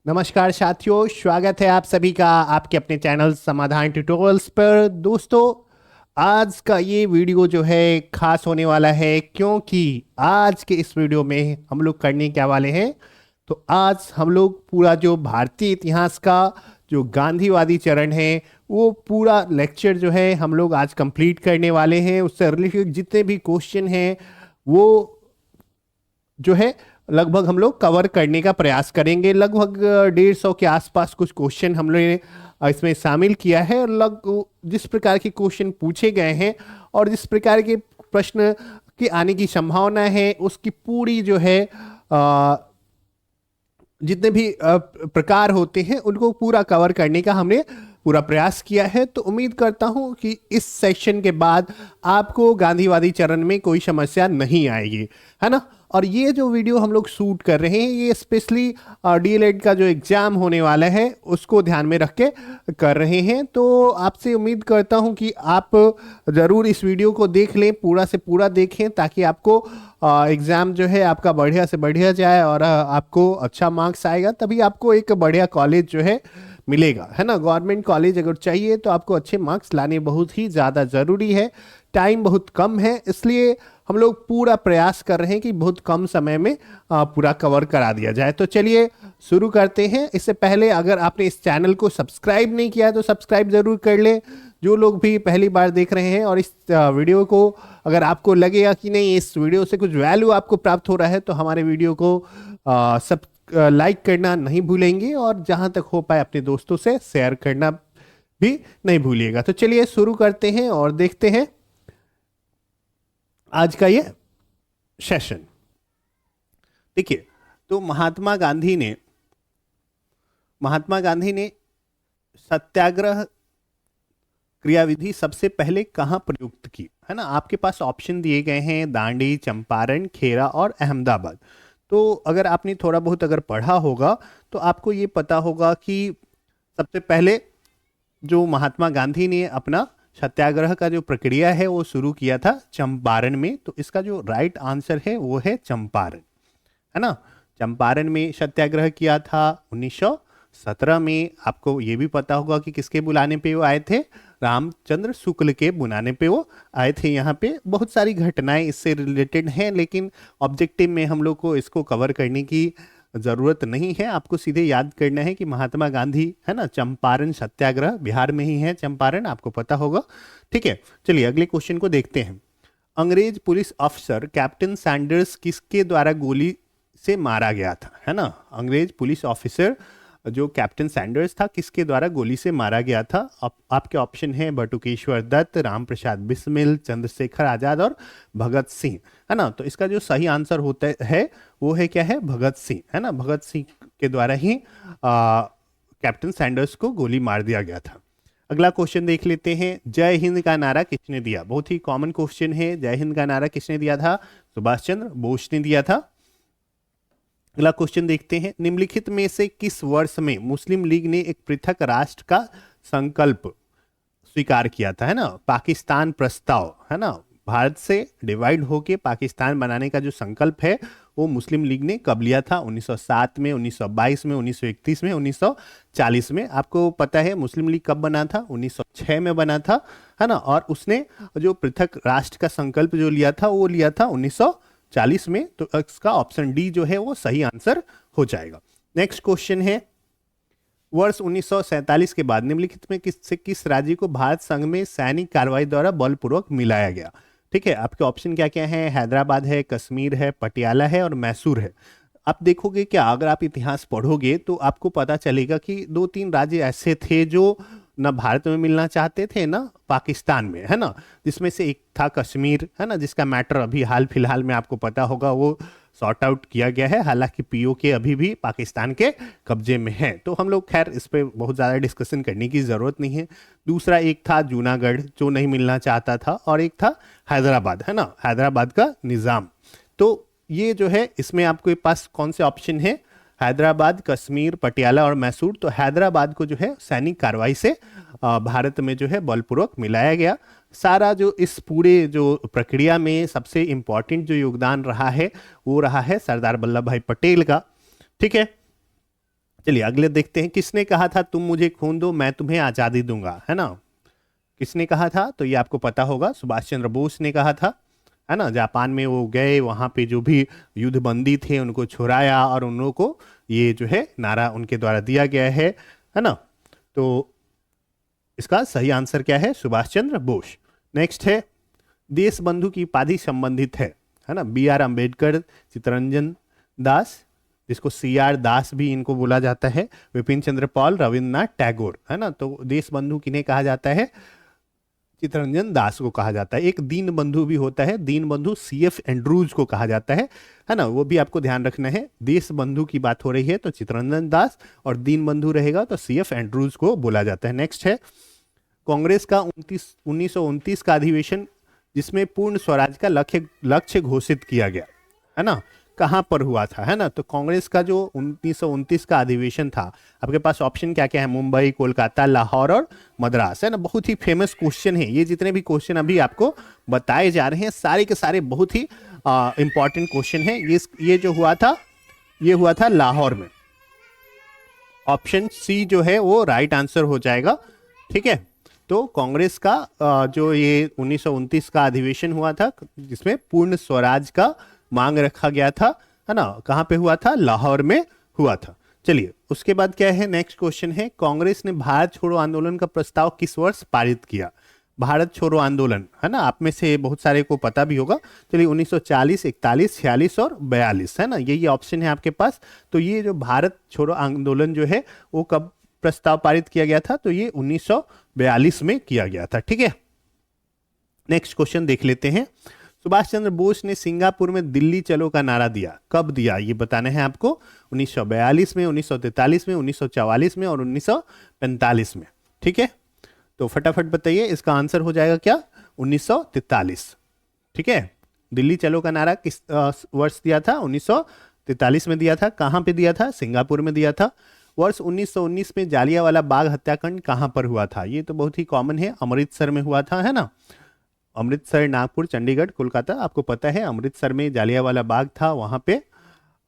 नमस्कार साथियों, स्वागत है आप सभी का आपके अपने चैनल समाधान ट्यूटोरियल्स पर। दोस्तों, आज का ये वीडियो जो है खास होने वाला है, क्योंकि आज के इस वीडियो में हम लोग करने क्या वाले हैं। तो आज हम लोग पूरा जो भारतीय इतिहास का जो गांधीवादी चरण है वो पूरा लेक्चर जो है हम लोग आज कंप्लीट करने वाले हैं। उससे रिलेटेड जितने भी क्वेश्चन हैं वो जो है लगभग हम लोग कवर करने का प्रयास करेंगे। लगभग 150 के आसपास कुछ क्वेश्चन हम लोग ने इसमें शामिल किया है। और जिस प्रकार के क्वेश्चन पूछे गए हैं और जिस प्रकार के प्रश्न के आने की संभावना है उसकी पूरी जो है जितने भी प्रकार होते हैं उनको पूरा कवर करने का हमने पूरा प्रयास किया है। तो उम्मीद करता हूं कि इस सेशन के बाद आपको गांधीवादी चरण में कोई समस्या नहीं आएगी, है ना। और ये जो वीडियो हम लोग शूट कर रहे हैं ये स्पेशली डीएलएड का जो एग्जाम होने वाला है उसको ध्यान में रख के कर रहे हैं। तो आपसे उम्मीद करता हूं कि आप ज़रूर इस वीडियो को देख लें, पूरा से पूरा देखें, ताकि आपको एग्ज़ाम जो है आपका बढ़िया से बढ़िया जाए और आपको अच्छा मार्क्स आएगा, तभी आपको एक बढ़िया कॉलेज जो है मिलेगा, है ना। गवर्नमेंट कॉलेज अगर चाहिए तो आपको अच्छे मार्क्स लाने बहुत ही ज़्यादा ज़रूरी है। टाइम बहुत कम है, इसलिए हम लोग पूरा प्रयास कर रहे हैं कि बहुत कम समय में पूरा कवर करा दिया जाए। तो चलिए शुरू करते हैं। इससे पहले अगर आपने इस चैनल को सब्सक्राइब नहीं किया है तो सब्सक्राइब ज़रूर कर लें। जो लोग भी पहली बार देख रहे हैं और इस वीडियो को अगर आपको लगेगा कि नहीं इस वीडियो से कुछ वैल्यू आपको प्राप्त हो रहा है तो हमारे वीडियो को सब लाइक करना नहीं भूलेंगे और जहां तक हो पाए अपने दोस्तों से शेयर करना भी नहीं भूलिएगा। तो चलिए शुरू करते हैं और देखते हैं आज का ये सेशन। देखिए, तो महात्मा गांधी ने सत्याग्रह क्रियाविधि सबसे पहले कहाँ प्रयुक्त की, है ना। आपके पास ऑप्शन दिए गए हैं दांडी, चंपारण, खेरा और अहमदाबाद। तो अगर आपने थोड़ा बहुत अगर पढ़ा होगा तो आपको ये पता होगा कि सबसे पहले जो महात्मा गांधी ने अपना सत्याग्रह का जो प्रक्रिया है वो शुरू किया था चंपारण में। तो इसका जो राइट आंसर है वो है चंपारण, है ना। चंपारण में सत्याग्रह किया था 1917 में। आपको ये भी पता होगा कि किसके बुलाने पे वो आए थे, रामचंद्र शुक्ल के बुलाने पे वो आए थे। यहाँ पे बहुत सारी घटनाएं इससे रिलेटेड हैं, लेकिन ऑब्जेक्टिव में हम लोग को इसको कवर करने की जरूरत नहीं है। आपको सीधे याद करना है कि महात्मा गांधी, है ना, चंपारण सत्याग्रह बिहार में ही है चंपारण, आपको पता होगा। ठीक है, चलिए अगले क्वेश्चन को देखते हैं। अंग्रेज पुलिस अफसर कैप्टन सैंडर्स किसके द्वारा गोली से मारा गया था, है ना। अंग्रेज पुलिस ऑफिसर जो कैप्टन सैंडर्स था किसके द्वारा गोली से मारा गया था। आपके ऑप्शन है बटुकेश्वर दत्त, राम प्रसाद बिस्मिल, चंद्रशेखर आजाद और भगत सिंह, है ना। तो इसका जो सही आंसर होता है वो है क्या है, भगत सिंह, है ना। भगत सिंह के द्वारा ही कैप्टन सैंडर्स को गोली मार दिया गया था। अगला क्वेश्चन देख लेते हैं। जय हिंद का नारा किसने दिया, बहुत ही कॉमन क्वेश्चन है। जय हिंद का नारा किसने दिया था, सुभाष चंद्र बोस ने दिया था। अगला क्वेश्चन देखते हैं। निम्नलिखित में से किस वर्ष में मुस्लिम लीग ने एक पृथक राष्ट्र का संकल्प स्वीकार किया था, है ना। पाकिस्तान प्रस्ताव, है ना, भारत से डिवाइड होके पाकिस्तान बनाने का जो संकल्प है वो मुस्लिम लीग ने कब लिया था, 1907 में, 1922 में, 1931 में, 1940 में। आपको पता है मुस्लिम लीग कब बना था, 1906 में बना था, है ना। और उसने जो पृथक राष्ट्र का संकल्प जो लिया था वो लिया था 1940 में। तो इसका ऑप्शन डी जो है वो सही आंसर हो जाएगा। नेक्स्ट क्वेश्चन है। वर्ष 1947 के बाद निम्नलिखित में किस राज्य को भारत संघ में सैनिक कार्रवाई द्वारा बलपूर्वक मिलाया गया। ठीक है, आपके ऑप्शन क्या क्या है, हैदराबाद है, कश्मीर है, पटियाला है और मैसूर है। आप देखोगे क्या, अगर आप इतिहास पढ़ोगे तो आपको पता चलेगा कि 2-3 राज्य ऐसे थे जो न भारत में मिलना चाहते थे ना पाकिस्तान में, है ना। जिसमें से एक था कश्मीर, है ना, जिसका मैटर अभी हाल फिलहाल में आपको पता होगा वो सॉर्ट आउट किया गया है। हालांकि पीओके अभी भी पाकिस्तान के कब्जे में है, तो हम लोग खैर इस पर बहुत ज़्यादा डिस्कशन करने की ज़रूरत नहीं है। दूसरा एक था जूनागढ़ जो नहीं मिलना चाहता था, और एक था हैदराबाद, है ना, हैदराबाद का निज़ाम। तो ये जो है इसमें आपके पास कौन से ऑप्शन है, हैदराबाद, कश्मीर, पटियाला और मैसूर। तो हैदराबाद को जो है सैनिक कार्रवाई से भारत में जो है बलपूर्वक मिलाया गया। सारा जो इस पूरे जो प्रक्रिया में सबसे इंपॉर्टेंट जो योगदान रहा है वो रहा है सरदार वल्लभ भाई पटेल का। ठीक है, चलिए अगले देखते हैं, किसने कहा था तुम मुझे खून दो मैं तुम्हें आजादी दूंगा, है ना? किसने कहा था? तो ये आपको पता होगा, सुभाष चंद्र बोस ने कहा था, है ना? जापान में वो गए, वहां पे जो भी युद्धबंदी थे उनको छुड़ाया और उन लोगों को ये जो है नारा उनके द्वारा दिया गया है ना? तो इसका सही आंसर क्या है? सुभाष चंद्र बोस। नेक्स्ट है, देश बंधु की उपाधि संबंधित है ना? बी आर अम्बेडकर, चित्तरंजन दास, जिसको सी आर दास भी इनको बोला जाता है, विपिन चंद्र पॉल, रविन्द्रनाथ टैगोर, है ना? तो देश बंधु किन्हें कहा जाता है? चित्तरंजन दास को कहा जाता है। एक दीन बंधु भी होता है, दीन बंधु सी एफ एंड्रूज को कहा जाता है ना? वो भी आपको ध्यान रखना है। देश बंधु की बात हो रही है तो चित्तरंजन दास, और दीन बंधु रहेगा तो सी एफ एंड्रूज को बोला जाता है। नेक्स्ट है, कांग्रेस का 1929 का अधिवेशन जिसमें पूर्ण स्वराज का लक्ष्य लक्ष्य घोषित किया गया, है ना? कहाँ पर हुआ था, है ना? तो कांग्रेस का जो 1929 का अधिवेशन था, आपके पास ऑप्शन क्या क्या है? मुंबई, कोलकाता, लाहौर और मद्रास, है ना? बहुत ही फेमस क्वेश्चन है ये। जितने भी क्वेश्चन अभी आपको बताए जा रहे हैं सारे के सारे बहुत ही इंपॉर्टेंट क्वेश्चन है। ये जो हुआ था, ये हुआ था लाहौर में। ऑप्शन सी जो है वो राइट आंसर हो जाएगा, ठीक है? तो कांग्रेस का जो ये 1929 का अधिवेशन हुआ था जिसमें पूर्ण स्वराज का मांग रखा गया था, है ना? कहाँ पे हुआ था? लाहौर में हुआ था। चलिए उसके बाद क्या है? नेक्स्ट क्वेश्चन है, कांग्रेस ने भारत छोड़ो आंदोलन का प्रस्ताव किस वर्ष पारित किया? भारत छोड़ो आंदोलन, है ना? आप में से बहुत सारे को पता भी होगा। चलिए 1940, 41, 46 और 42, है ना? ये ऑप्शन है आपके पास। तो ये जो भारत छोड़ो आंदोलन जो है वो कब प्रस्ताव पारित किया गया था? तो ये 1942 में किया गया था, ठीक है? नेक्स्ट क्वेश्चन देख लेते हैं। सुभाष चंद्र बोस ने सिंगापुर में दिल्ली चलो का नारा दिया, कब दिया ये बताना है आपको। 1942 में, 1943 में, 1944 में और 1945 में, ठीक है? तो फटाफट बताइए, इसका आंसर हो जाएगा क्या? 1943, ठीक है? दिल्ली चलो का नारा किस वर्ष दिया था? 1943 में दिया था। कहाँ पे दिया था? सिंगापुर में दिया था। वर्ष 1919 में जालियांवाला बाग हत्याकांड कहाँ पर हुआ था? ये तो बहुत ही कॉमन है, अमृतसर में हुआ था, है ना? अमृतसर, नागपुर, चंडीगढ़, कोलकाता, आपको पता है। अमृतसर में जालियांवाला बाग था, वहां पे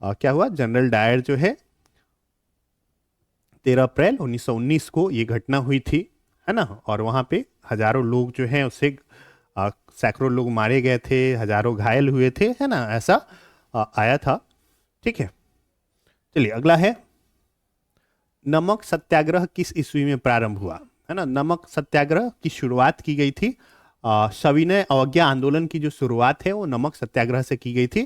क्या हुआ? जनरल डायर जो है 13 अप्रैल 1919 को ये घटना हुई थी, है ना? और वहां पे हजारों लोग जो हैं उससे सैकड़ों लोग मारे गए थे, हजारों घायल हुए थे, है ना? ऐसा आया था, ठीक है? चलिए अगला है, नमक सत्याग्रह किस ईस्वी में प्रारंभ हुआ? है ना? नमक सत्याग्रह की शुरुआत की गई थी, सविनय अवज्ञा आंदोलन की जो शुरुआत है वो नमक सत्याग्रह से की गई थी,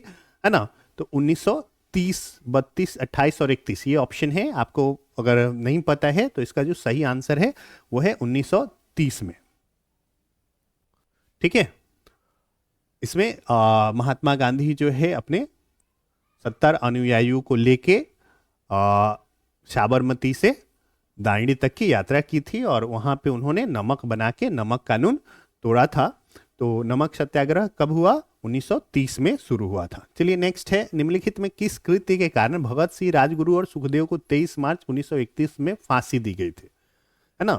है ना? तो 1930, 32, 28 और 31 ये ऑप्शन है। आपको अगर नहीं पता है तो इसका जो सही आंसर है वो है 1930 में, ठीक है? इसमें महात्मा गांधी जो है अपने 70 अनुयायियों को लेके साबरमती से दांडी तक की यात्रा की थी और वहां पे उन्होंने नमक बना के नमक कानून तोड़ा था। तो नमक सत्याग्रह कब हुआ? 1930 में शुरू हुआ था। चलिए नेक्स्ट है, निम्नलिखित में किस कृत्य के कारण भगत सिंह, राजगुरु और सुखदेव को 23 मार्च 1931 में फांसी दी गई थी? है ना?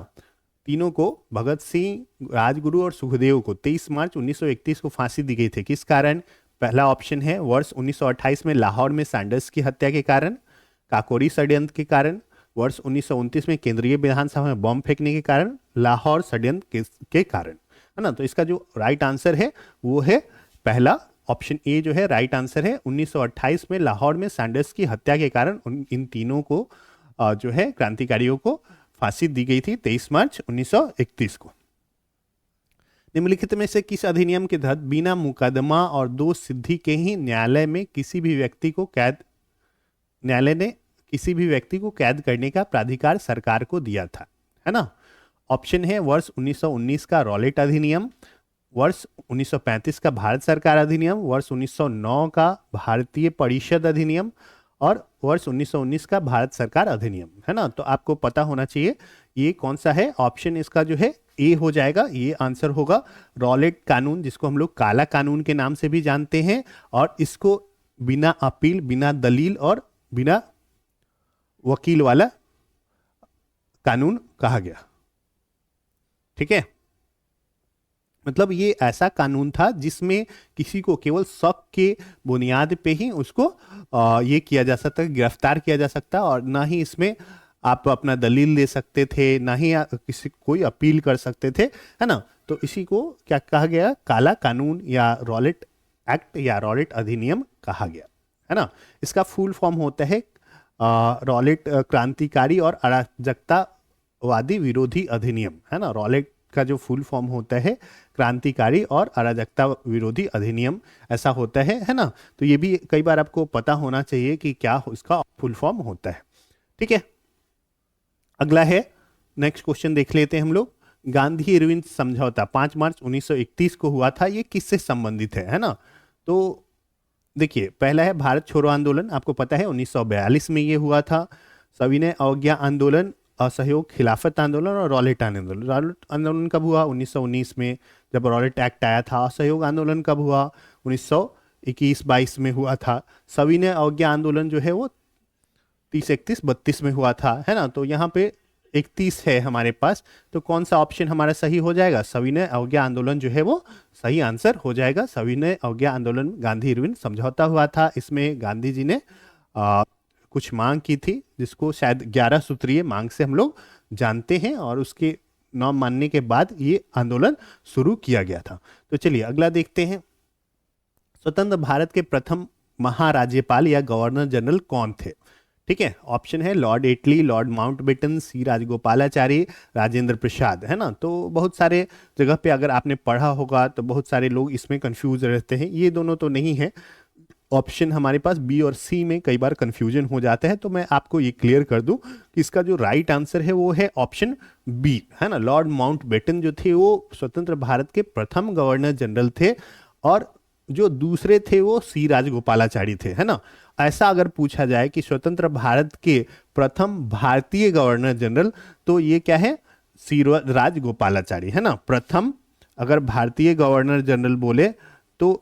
तीनों को, भगत सिंह, राजगुरु और सुखदेव को 23 मार्च 1931 को फांसी दी गई थी, किस कारण? पहला ऑप्शन है वर्ष 1928 में लाहौर में सैंडर्स की हत्या के कारण, काकोरी षड्यंत्र के कारण, वर्ष 1929 में केंद्रीय विधानसभा में बम फेंकने के कारण, लाहौर षड्यंत्र के कारण, है ना? तो इसका जो राइट आंसर है वो है पहला ऑप्शन ए जो है राइट आंसर है। 1928 में लाहौर में सैंडर्स की हत्या के कारण इन तीनों को जो है क्रांतिकारियों को फांसी दी गई थी 23 मार्च 1931 को। निम्नलिखित में से किस अधिनियम के तहत बिना मुकदमा और दोष सिद्धि के ही न्यायालय ने किसी भी व्यक्ति को कैद करने का प्राधिकार सरकार को दिया था? है ना? ऑप्शन है वर्ष 1919 का रॉलेट अधिनियम, वर्ष 1935 का भारत सरकार अधिनियम, वर्ष 1909 का भारतीय परिषद अधिनियम और वर्ष 1919 का भारत सरकार अधिनियम, है ना? तो आपको पता होना चाहिए ये कौन सा है। ऑप्शन इसका जो है ए हो जाएगा, ये आंसर होगा। रॉलेट कानून, जिसको हम लोग काला कानून के नाम से भी जानते हैं, और इसको बिना अपील, बिना दलील और बिना वकील वाला कानून कहा गया, ठीक है? मतलब ये ऐसा कानून था जिसमें किसी को केवल शक के बुनियाद पे ही उसको ये किया जा सकता, गिरफ्तार किया जा सकता, और ना ही इसमें आप अपना दलील दे सकते थे, ना ही किसी कोई अपील कर सकते थे, है ना। तो इसी को क्या कहा गया, काला कानून या रॉलेट एक्ट या रॉलेट अधिनियम कहा गया, है ना। इसका फुल फॉर्म होता है रॉलेट क्रांतिकारी और अराजकतावादी विरोधी अधिनियम, है ना। रॉलेट का जो फुल फॉर्म होता है क्रांतिकारी और अराजकता विरोधी अधिनियम, ऐसा होता है ना। तो ये भी कई बार आपको पता होना चाहिए कि क्या इसका फुल फॉर्म होता है। ठीक है, अगला है, नेक्स्ट क्वेश्चन देख लेते हैं हम लोग। गांधी इरविन समझौता 5 मार्च 1931 को हुआ था, ये किससे संबंधित है ना। तो देखिए, पहला है भारत छोड़ो आंदोलन, आपको पता है 1942 में ये हुआ था। सविनय अवज्ञा आंदोलन, असहयोग खिलाफत आंदोलन और रॉलेट आंदोलन। रॉलेट आंदोलन कब हुआ, 1919 में, जब रॉलेट एक्ट आया था। असहयोग आंदोलन कब हुआ, 1921-22 में हुआ था। सविनय अवज्ञा आंदोलन जो है वो 30-31-32 में हुआ था, है ना। तो यहाँ पे 31 है हमारे पास, तो कौन सा ऑप्शन हमारा सही हो जाएगा, सविनय अवज्ञा आंदोलन जो है वो सही आंसर हो जाएगा। सविनय अवज्ञा आंदोलन गांधी इरविन समझौता हुआ था, इसमें गांधी जी ने कुछ मांग की थी, जिसको शायद 11 सूत्रीय मांग से हम लोग जानते हैं, और उसके न मानने के बाद ये आंदोलन शुरू किया गया था। तो चलिए अगला देखते हैं। स्वतंत्र भारत के प्रथम महाराज्यपाल या गवर्नर जनरल कौन थे। ठीक है, ऑप्शन है लॉर्ड एटली, लॉर्ड माउंटबेटन, सी राजगोपालाचारी, राजेंद्र प्रसाद, है ना। तो बहुत सारे जगह पे अगर आपने पढ़ा होगा तो बहुत सारे लोग इसमें कंफ्यूज रहते हैं, ये दोनों तो नहीं है। ऑप्शन हमारे पास बी और सी में कई बार कंफ्यूजन हो जाता है, तो मैं आपको ये क्लियर कर दूं कि इसका जो राइट आंसर है वो है ऑप्शन बी, है ना। लॉर्ड माउंटबेटन जो थे वो स्वतंत्र भारत के प्रथम गवर्नर जनरल थे, और जो दूसरे थे वो सी राजगोपालाचारी थे, है ना। ऐसा अगर पूछा जाए कि स्वतंत्र भारत के प्रथम भारतीय गवर्नर जनरल, तो ये क्या है, सी राजगोपालाचारी, है ना। प्रथम अगर भारतीय गवर्नर जनरल बोले तो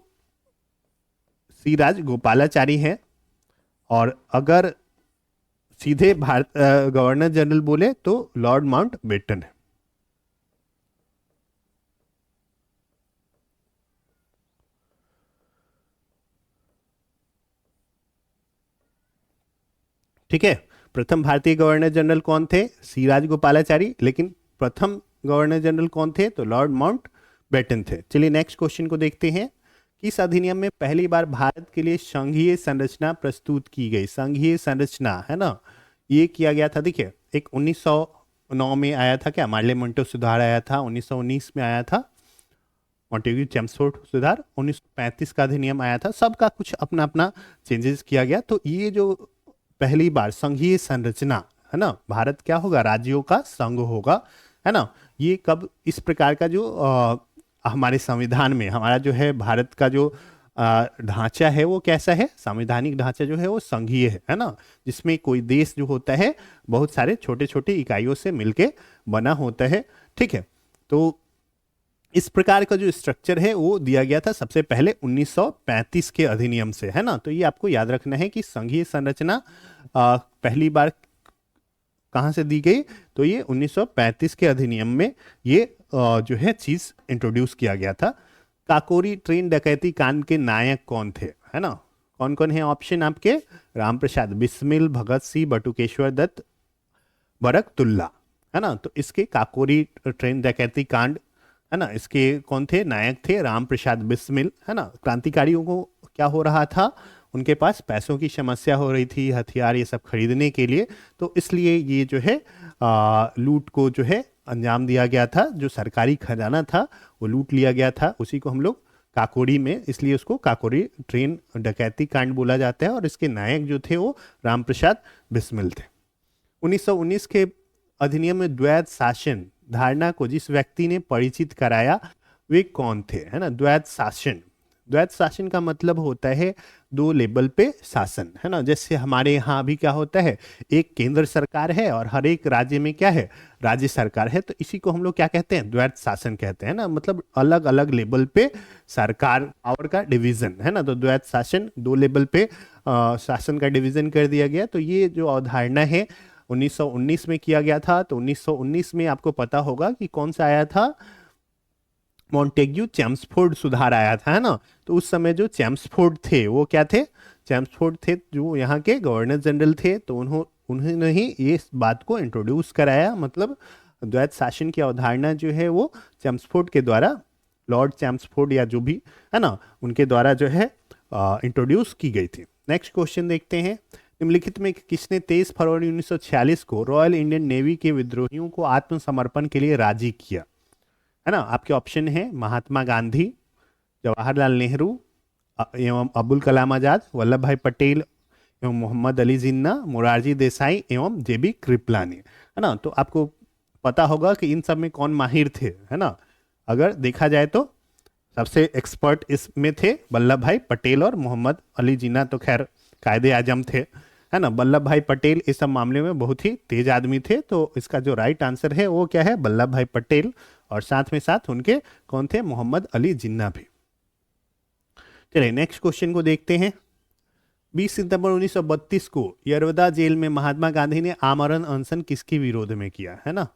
सी राजगोपालाचारी है, और अगर सीधे भारत गवर्नर जनरल बोले तो लॉर्ड माउंटबेटन है। ठीक है, प्रथम भारतीय गवर्नर जनरल कौन थे, सी राजगोपालाचारी, लेकिन प्रथम गवर्नर जनरल कौन थे, तो लॉर्ड माउंटबेटन थे। चलिए नेक्स्ट क्वेश्चन को देखते हैं। किस अधिनियम में पहली बार भारत के लिए संघीय संरचना प्रस्तुत की गई। संघीय संरचना, है ना, ये किया गया था। देखिए, एक 1909 में आया था, क्या मार्ले-मोंटो सुधार आया था, 1919 में आया था मॉन्टेग्यू चेम्सफोर्ड सुधार, 1935 का अधिनियम आया था। सबका कुछ अपना अपना चेंजेस किया गया। तो ये जो पहली बार संघीय संरचना, है ना, भारत क्या होगा, राज्यों का संघ होगा, है ना। ये कब, इस प्रकार का जो हमारे संविधान में हमारा जो है भारत का जो ढांचा है वो कैसा है, संवैधानिक ढांचा जो है वो संघीय है ना, जिसमें कोई देश जो होता है बहुत सारे छोटे छोटे इकाइयों से मिलके बना होता है। ठीक है, तो इस प्रकार का जो स्ट्रक्चर है वो दिया गया था सबसे पहले 1935 के अधिनियम से, है ना। तो ये आपको याद रखना है कि संघीय संरचना पहली बार कहाँ से दी गई, तो ये 1935 के अधिनियम में ये जो है चीज इंट्रोड्यूस किया गया था। काकोरी ट्रेन डकैती कांड के नायक कौन थे, है ना। कौन कौन है ऑप्शन आपके, रामप्रसाद बिस्मिल, भगत सिंह, बटुकेश्वर दत्त, बरकतुल्ला, है ना। तो इसके काकोरी ट्रेन डकैती कांड, है ना, इसके कौन थे, नायक थे रामप्रसाद बिस्मिल, है ना। क्रांतिकारियों को क्या हो रहा था, उनके पास पैसों की समस्या हो रही थी, हथियार ये सब खरीदने के लिए, तो इसलिए ये जो है लूट को जो है अंजाम दिया गया था। जो सरकारी खजाना था वो लूट लिया गया था, उसी को हम लोग काकोरी में, इसलिए उसको काकोरी ट्रेन डकैती कांड बोला जाता है, और इसके नायक जो थे वो रामप्रसाद बिस्मिल थे। 1919 के अधिनियम में द्वैध शासन धारणा को जिस व्यक्ति ने परिचित कराया वे कौन थे, है ना। द्वैध शासन, द्वैध शासन का मतलब होता है दो लेवल पे शासन, है ना। जैसे हमारे यहाँ अभी क्या होता है, एक केंद्र सरकार है और हर एक राज्य में क्या है, राज्य सरकार है। तो इसी को हम लोग क्या कहते हैं, द्वैध शासन कहते हैं ना, मतलब अलग अलग लेवल पे सरकार पावर का डिवीजन, है ना। तो द्वैध शासन, दो लेवल पे शासन का डिवीजन कर दिया गया। तो ये जो अवधारणा है 1919 में किया गया था। तो 1919 में आपको पता होगा कि कौन सा आया था, मॉन्टेग्यू चेम्सफोर्ड सुधार आया था, है ना। तो उस समय जो चेम्सफोर्ड थे वो क्या थे, चेम्सफोर्ड थे जो यहाँ के गवर्नर जनरल थे, तो उन्होंने ही ये बात को इंट्रोड्यूस कराया, मतलब द्वैत शासन की अवधारणा जो है वो चेम्सफोर्ड के द्वारा, लॉर्ड चेम्सफोर्ड या जो भी है ना, उनके द्वारा जो है इंट्रोड्यूस की गई थी। नेक्स्ट क्वेश्चन देखते हैं, निम्नलिखित में किसने 23 फरवरी 1946 को रॉयल इंडियन नेवी के विद्रोहियों को आत्मसमर्पण के लिए राजी किया, है ना। आपके ऑप्शन है महात्मा गांधी, जवाहरलाल नेहरू एवं अबुल कलाम आजाद, वल्लभ भाई पटेल एवं मोहम्मद अली जिन्ना, मोरारजी देसाई एवं जेबी कृपलानी, है ना। तो आपको पता होगा कि इन सब में कौन माहिर थे, है ना। अगर देखा जाए तो सबसे एक्सपर्ट इसमें थे वल्लभ भाई पटेल और मोहम्मद अली जिन्ना, तो खैर कायदे आजम थे, है ना। वल्लभ भाई पटेल इस सब मामले में बहुत ही तेज आदमी थे, तो इसका जो राइट आंसर है वो क्या है, वल्लभ भाई पटेल, और साथ में साथ उनके कौन थे, मोहम्मद अली जिन्ना भी। चलिए नेक्स्ट क्वेश्चन को देखते हैं। 20 सितंबर 1932 को यरवदा जेल में महात्मा गांधी ने आमरण अनशन किसके विरोध में किया, है ना।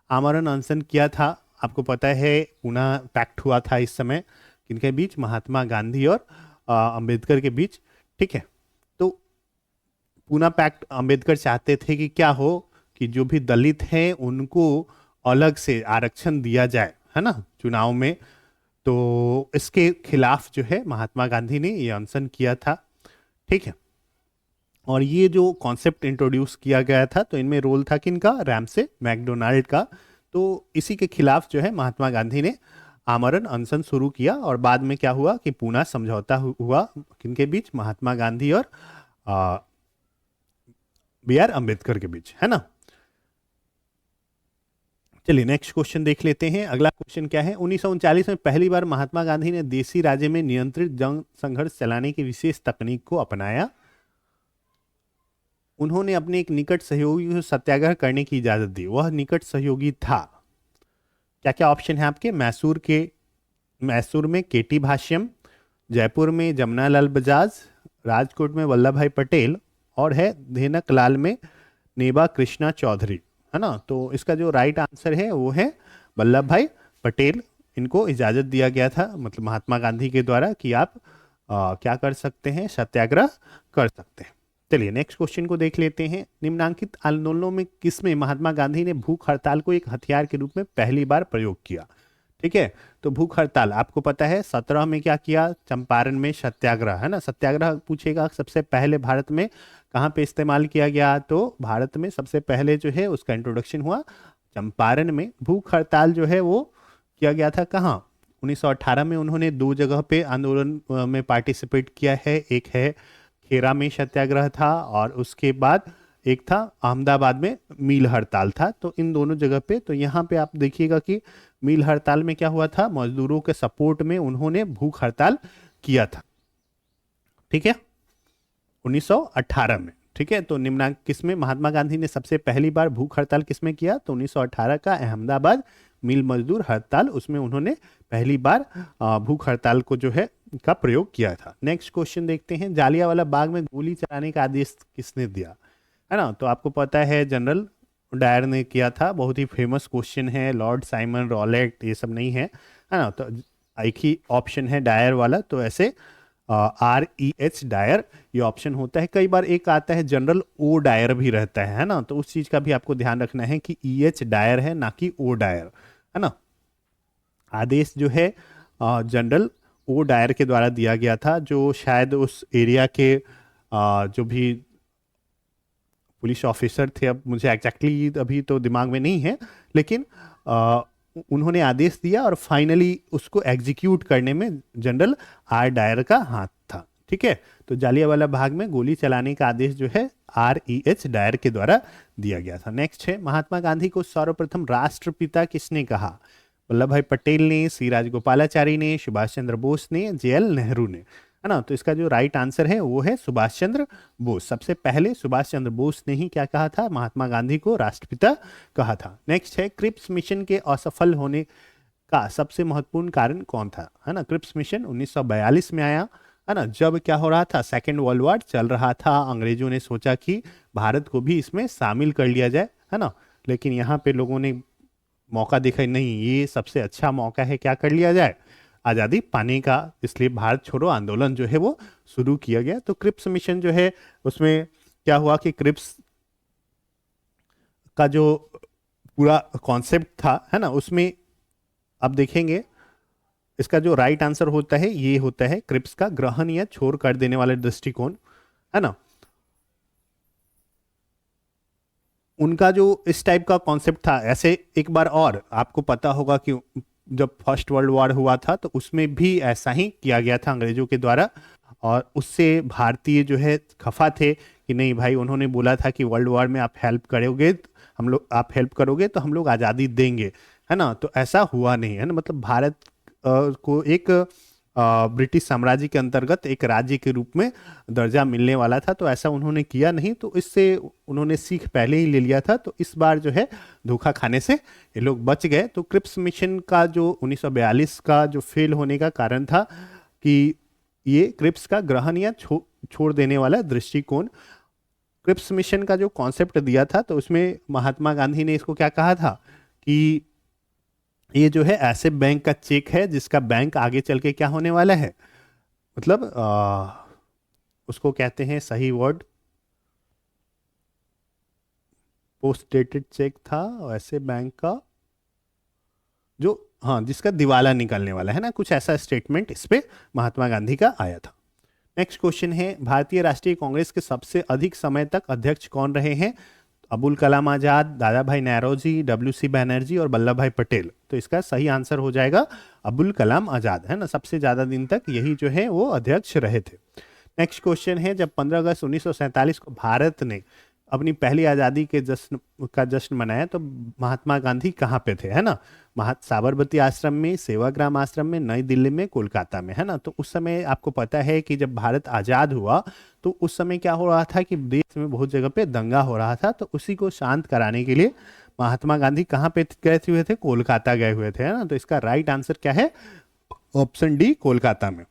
आमरण अनशन किया था, आपको पता है पूना पैक्ट हुआ था इस समय किनके बीच, महात्मा गांधी और अंबेडकर के बीच, ठीक है। तो पूना पैक्ट अंबेडकर चाहते थे कि क्या हो, कि जो भी दलित हैं उनको अलग से आरक्षण दिया जाए, है ना, चुनाव में। तो इसके खिलाफ जो है महात्मा गांधी ने ये अनशन किया था, ठीक है। और ये जो कॉन्सेप्ट इंट्रोड्यूस किया गया था, तो इनमें रोल था किनका, रैमसे मैकडोनाल्ड का। तो इसी के खिलाफ जो है महात्मा गांधी ने आमरण अनशन शुरू किया, और बाद में क्या हुआ कि पूना समझौता हुआ किनके बीच, महात्मा गांधी और बी आर अम्बेडकर के बीच, है ना। चलिए नेक्स्ट क्वेश्चन देख लेते हैं। अगला क्वेश्चन क्या है, 1939 में पहली बार महात्मा गांधी ने देसी राज्य में नियंत्रित जंग संघर्ष चलाने की विशेष तकनीक को अपनाया। उन्होंने अपने एक निकट सहयोगी को सत्याग्रह करने की इजाजत दी, वह निकट सहयोगी था, क्या क्या ऑप्शन है आपके, मैसूर में केटी भाष्यम, जयपुर में जमनालाल बजाज, राजकोट में वल्लभ भाई पटेल, और है धेनक लाल में नेबा कृष्णा चौधरी, है ना। तो इसका जो राइट आंसर है वो है वल्लभ भाई पटेल। इनको इजाजत दिया गया था, मतलब महात्मा गांधी के द्वारा, कि आप क्या कर सकते हैं, सत्याग्रह कर सकते हैं। चलिए नेक्स्ट क्वेश्चन को देख लेते हैं। निम्नांकित आंदोलनों में किसमें महात्मा गांधी ने भूख हड़ताल को एक हथियार के रूप में पहली बार प्रयोग किया, ठीक है। तो भूख हड़ताल आपको पता है, 17 में क्या किया, चंपारण में सत्याग्रह, है ना। सत्याग्रह पूछेगा सबसे पहले भारत में कहाँ पे इस्तेमाल किया गया, तो भारत में सबसे पहले जो है उसका इंट्रोडक्शन हुआ चंपारण में। भूख हड़ताल जो है वो किया गया था कहाँ, 1918 में उन्होंने 2 जगह पे आंदोलन में पार्टिसिपेट किया है, एक है खेरा में सत्याग्रह था, और उसके बाद एक था अहमदाबाद में मील हड़ताल था। तो इन दोनों जगह पे, तो यहाँ पे आप देखिएगा कि मील हड़ताल में क्या हुआ था, मजदूरों के सपोर्ट में उन्होंने भूख हड़ताल किया था, ठीक है, 1918 में, ठीक है। तो निम्नांक किसमें महात्मा गांधी ने सबसे पहली बार भूख हड़ताल किसमें किया, तो 1918 का अहमदाबाद मिल मजदूर हड़ताल, उसमें उन्होंने पहली बार भूख हड़ताल को जो है का प्रयोग किया था। नेक्स्ट क्वेश्चन देखते हैं, जालियांवाला बाग में गोली चलाने का आदेश किसने दिया, है ना। तो आपको पता है जनरल डायर ने किया था, बहुत ही फेमस क्वेश्चन है, लॉर्ड साइमन रॉलेट ये सब नहीं है, है ना। तो एक ही ऑप्शन है डायर वाला, तो ऐसे REH डायर ये ऑप्शन होता है। कई बार एक आता है जनरल ओ डायर भी रहता है ना, तो उस चीज का भी आपको ध्यान रखना है कि EH डायर है ना कि ओ डायर, है ना। आदेश जो है जनरल ओ डायर के द्वारा दिया गया था, जो शायद उस एरिया के जो भी पुलिस ऑफिसर थे, अब मुझे एग्जैक्टली अभी तो दिमाग में नहीं है, लेकिन उन्होंने आदेश दिया और फाइनली उसको एग्जीक्यूट करने में जनरल R डायर का हाथ था, ठीक है। तो जालियांवाला बाग में गोली चलाने का आदेश जो है REH डायर के द्वारा दिया गया था। नेक्स्ट है, महात्मा गांधी को सर्वप्रथम राष्ट्रपिता किसने कहा, वल्लभ भाई पटेल ने, सी राजगोपालाचारी ने, सुभाष चंद्र बोस ने, JL नेहरू ने, है ना। तो इसका जो राइट आंसर है वो है सुभाष चंद्र बोस। सबसे पहले सुभाष चंद्र बोस ने ही क्या कहा था, महात्मा गांधी को राष्ट्रपिता कहा था। नेक्स्ट है, क्रिप्स मिशन के असफल होने का सबसे महत्वपूर्ण कारण कौन था, है ना। क्रिप्स मिशन 1942 में आया, है ना, जब क्या हो रहा था, सेकेंड वर्ल्ड वॉर चल रहा था, अंग्रेजों ने सोचा कि भारत को भी इसमें शामिल कर लिया जाए, है ना। लेकिन यहाँ पे लोगों ने मौका देखा नहीं, ये सबसे अच्छा मौका है, क्या कर लिया जाए, आज़ादी पाने का। इसलिए भारत छोड़ो आंदोलन जो है वो शुरू किया गया। तो क्रिप्स मिशन जो है उसमें क्या हुआ कि क्रिप्स का जो पूरा कॉन्सेप्ट था, है ना, उसमें आप देखेंगे इसका जो राइट आंसर होता है ये होता है क्रिप्स का ग्रहण या छोड़ कर देने वाला दृष्टिकोण, है ना। उनका जो इस टाइप का कॉन्सेप्ट था, ऐसे एक बार और आपको पता होगा कि जब फर्स्ट वर्ल्ड वॉर हुआ था तो उसमें भी ऐसा ही किया गया था अंग्रेजों के द्वारा, और उससे भारतीय जो है खफा थे कि नहीं भाई, उन्होंने बोला था कि वर्ल्ड वॉर में आप हेल्प करोगे, हम लोग आप हेल्प करोगे तो हम लोग आज़ादी देंगे, है ना। तो ऐसा हुआ नहीं, है ना। मतलब भारत को एक ब्रिटिश साम्राज्य के अंतर्गत एक राज्य के रूप में दर्जा मिलने वाला था, तो ऐसा उन्होंने किया नहीं। तो इससे उन्होंने सीख पहले ही ले लिया था, तो इस बार जो है धोखा खाने से ये लोग बच गए। तो क्रिप्स मिशन का जो 1942 का जो फेल होने का कारण था कि ये क्रिप्स का ग्रहण या छोड़ देने वाला दृष्टिकोण। क्रिप्स मिशन का जो कॉन्सेप्ट दिया था तो उसमें महात्मा गांधी ने इसको क्या कहा था कि ये जो है ऐसे बैंक का चेक है जिसका बैंक आगे चल के क्या होने वाला है, मतलब उसको कहते हैं, सही वर्ड पोस्ट डेटेड चेक था, और ऐसे बैंक का जो, हाँ, जिसका दिवाला निकलने वाला है ना, कुछ ऐसा स्टेटमेंट इस पे महात्मा गांधी का आया था। नेक्स्ट क्वेश्चन है, भारतीय राष्ट्रीय कांग्रेस के सबसे अधिक समय तक अध्यक्ष कौन रहे हैं? अबुल कलाम आजाद, दादा भाई नौरोजी, डब्ल्यू सी बनर्जी और वल्लभ भाई पटेल। तो इसका सही आंसर हो जाएगा अबुल कलाम आजाद, है ना। सबसे ज्यादा दिन तक यही जो है वो अध्यक्ष रहे थे। नेक्स्ट क्वेश्चन है, जब 15 अगस्त 1947 को भारत ने अपनी पहली आज़ादी के जश्न मनाया तो महात्मा गांधी कहाँ पे थे, है ना। साबरमती आश्रम में, सेवाग्राम आश्रम में, नई दिल्ली में, कोलकाता में, है ना। तो उस समय आपको पता है कि जब भारत आज़ाद हुआ तो उस समय क्या हो रहा था कि देश में बहुत जगह पे दंगा हो रहा था, तो उसी को शांत कराने के लिए महात्मा गांधी कहाँ पे गए हुए थे, कोलकाता गए हुए थे, है ना। तो इसका राइट आंसर क्या है, ऑप्शन डी, कोलकाता में।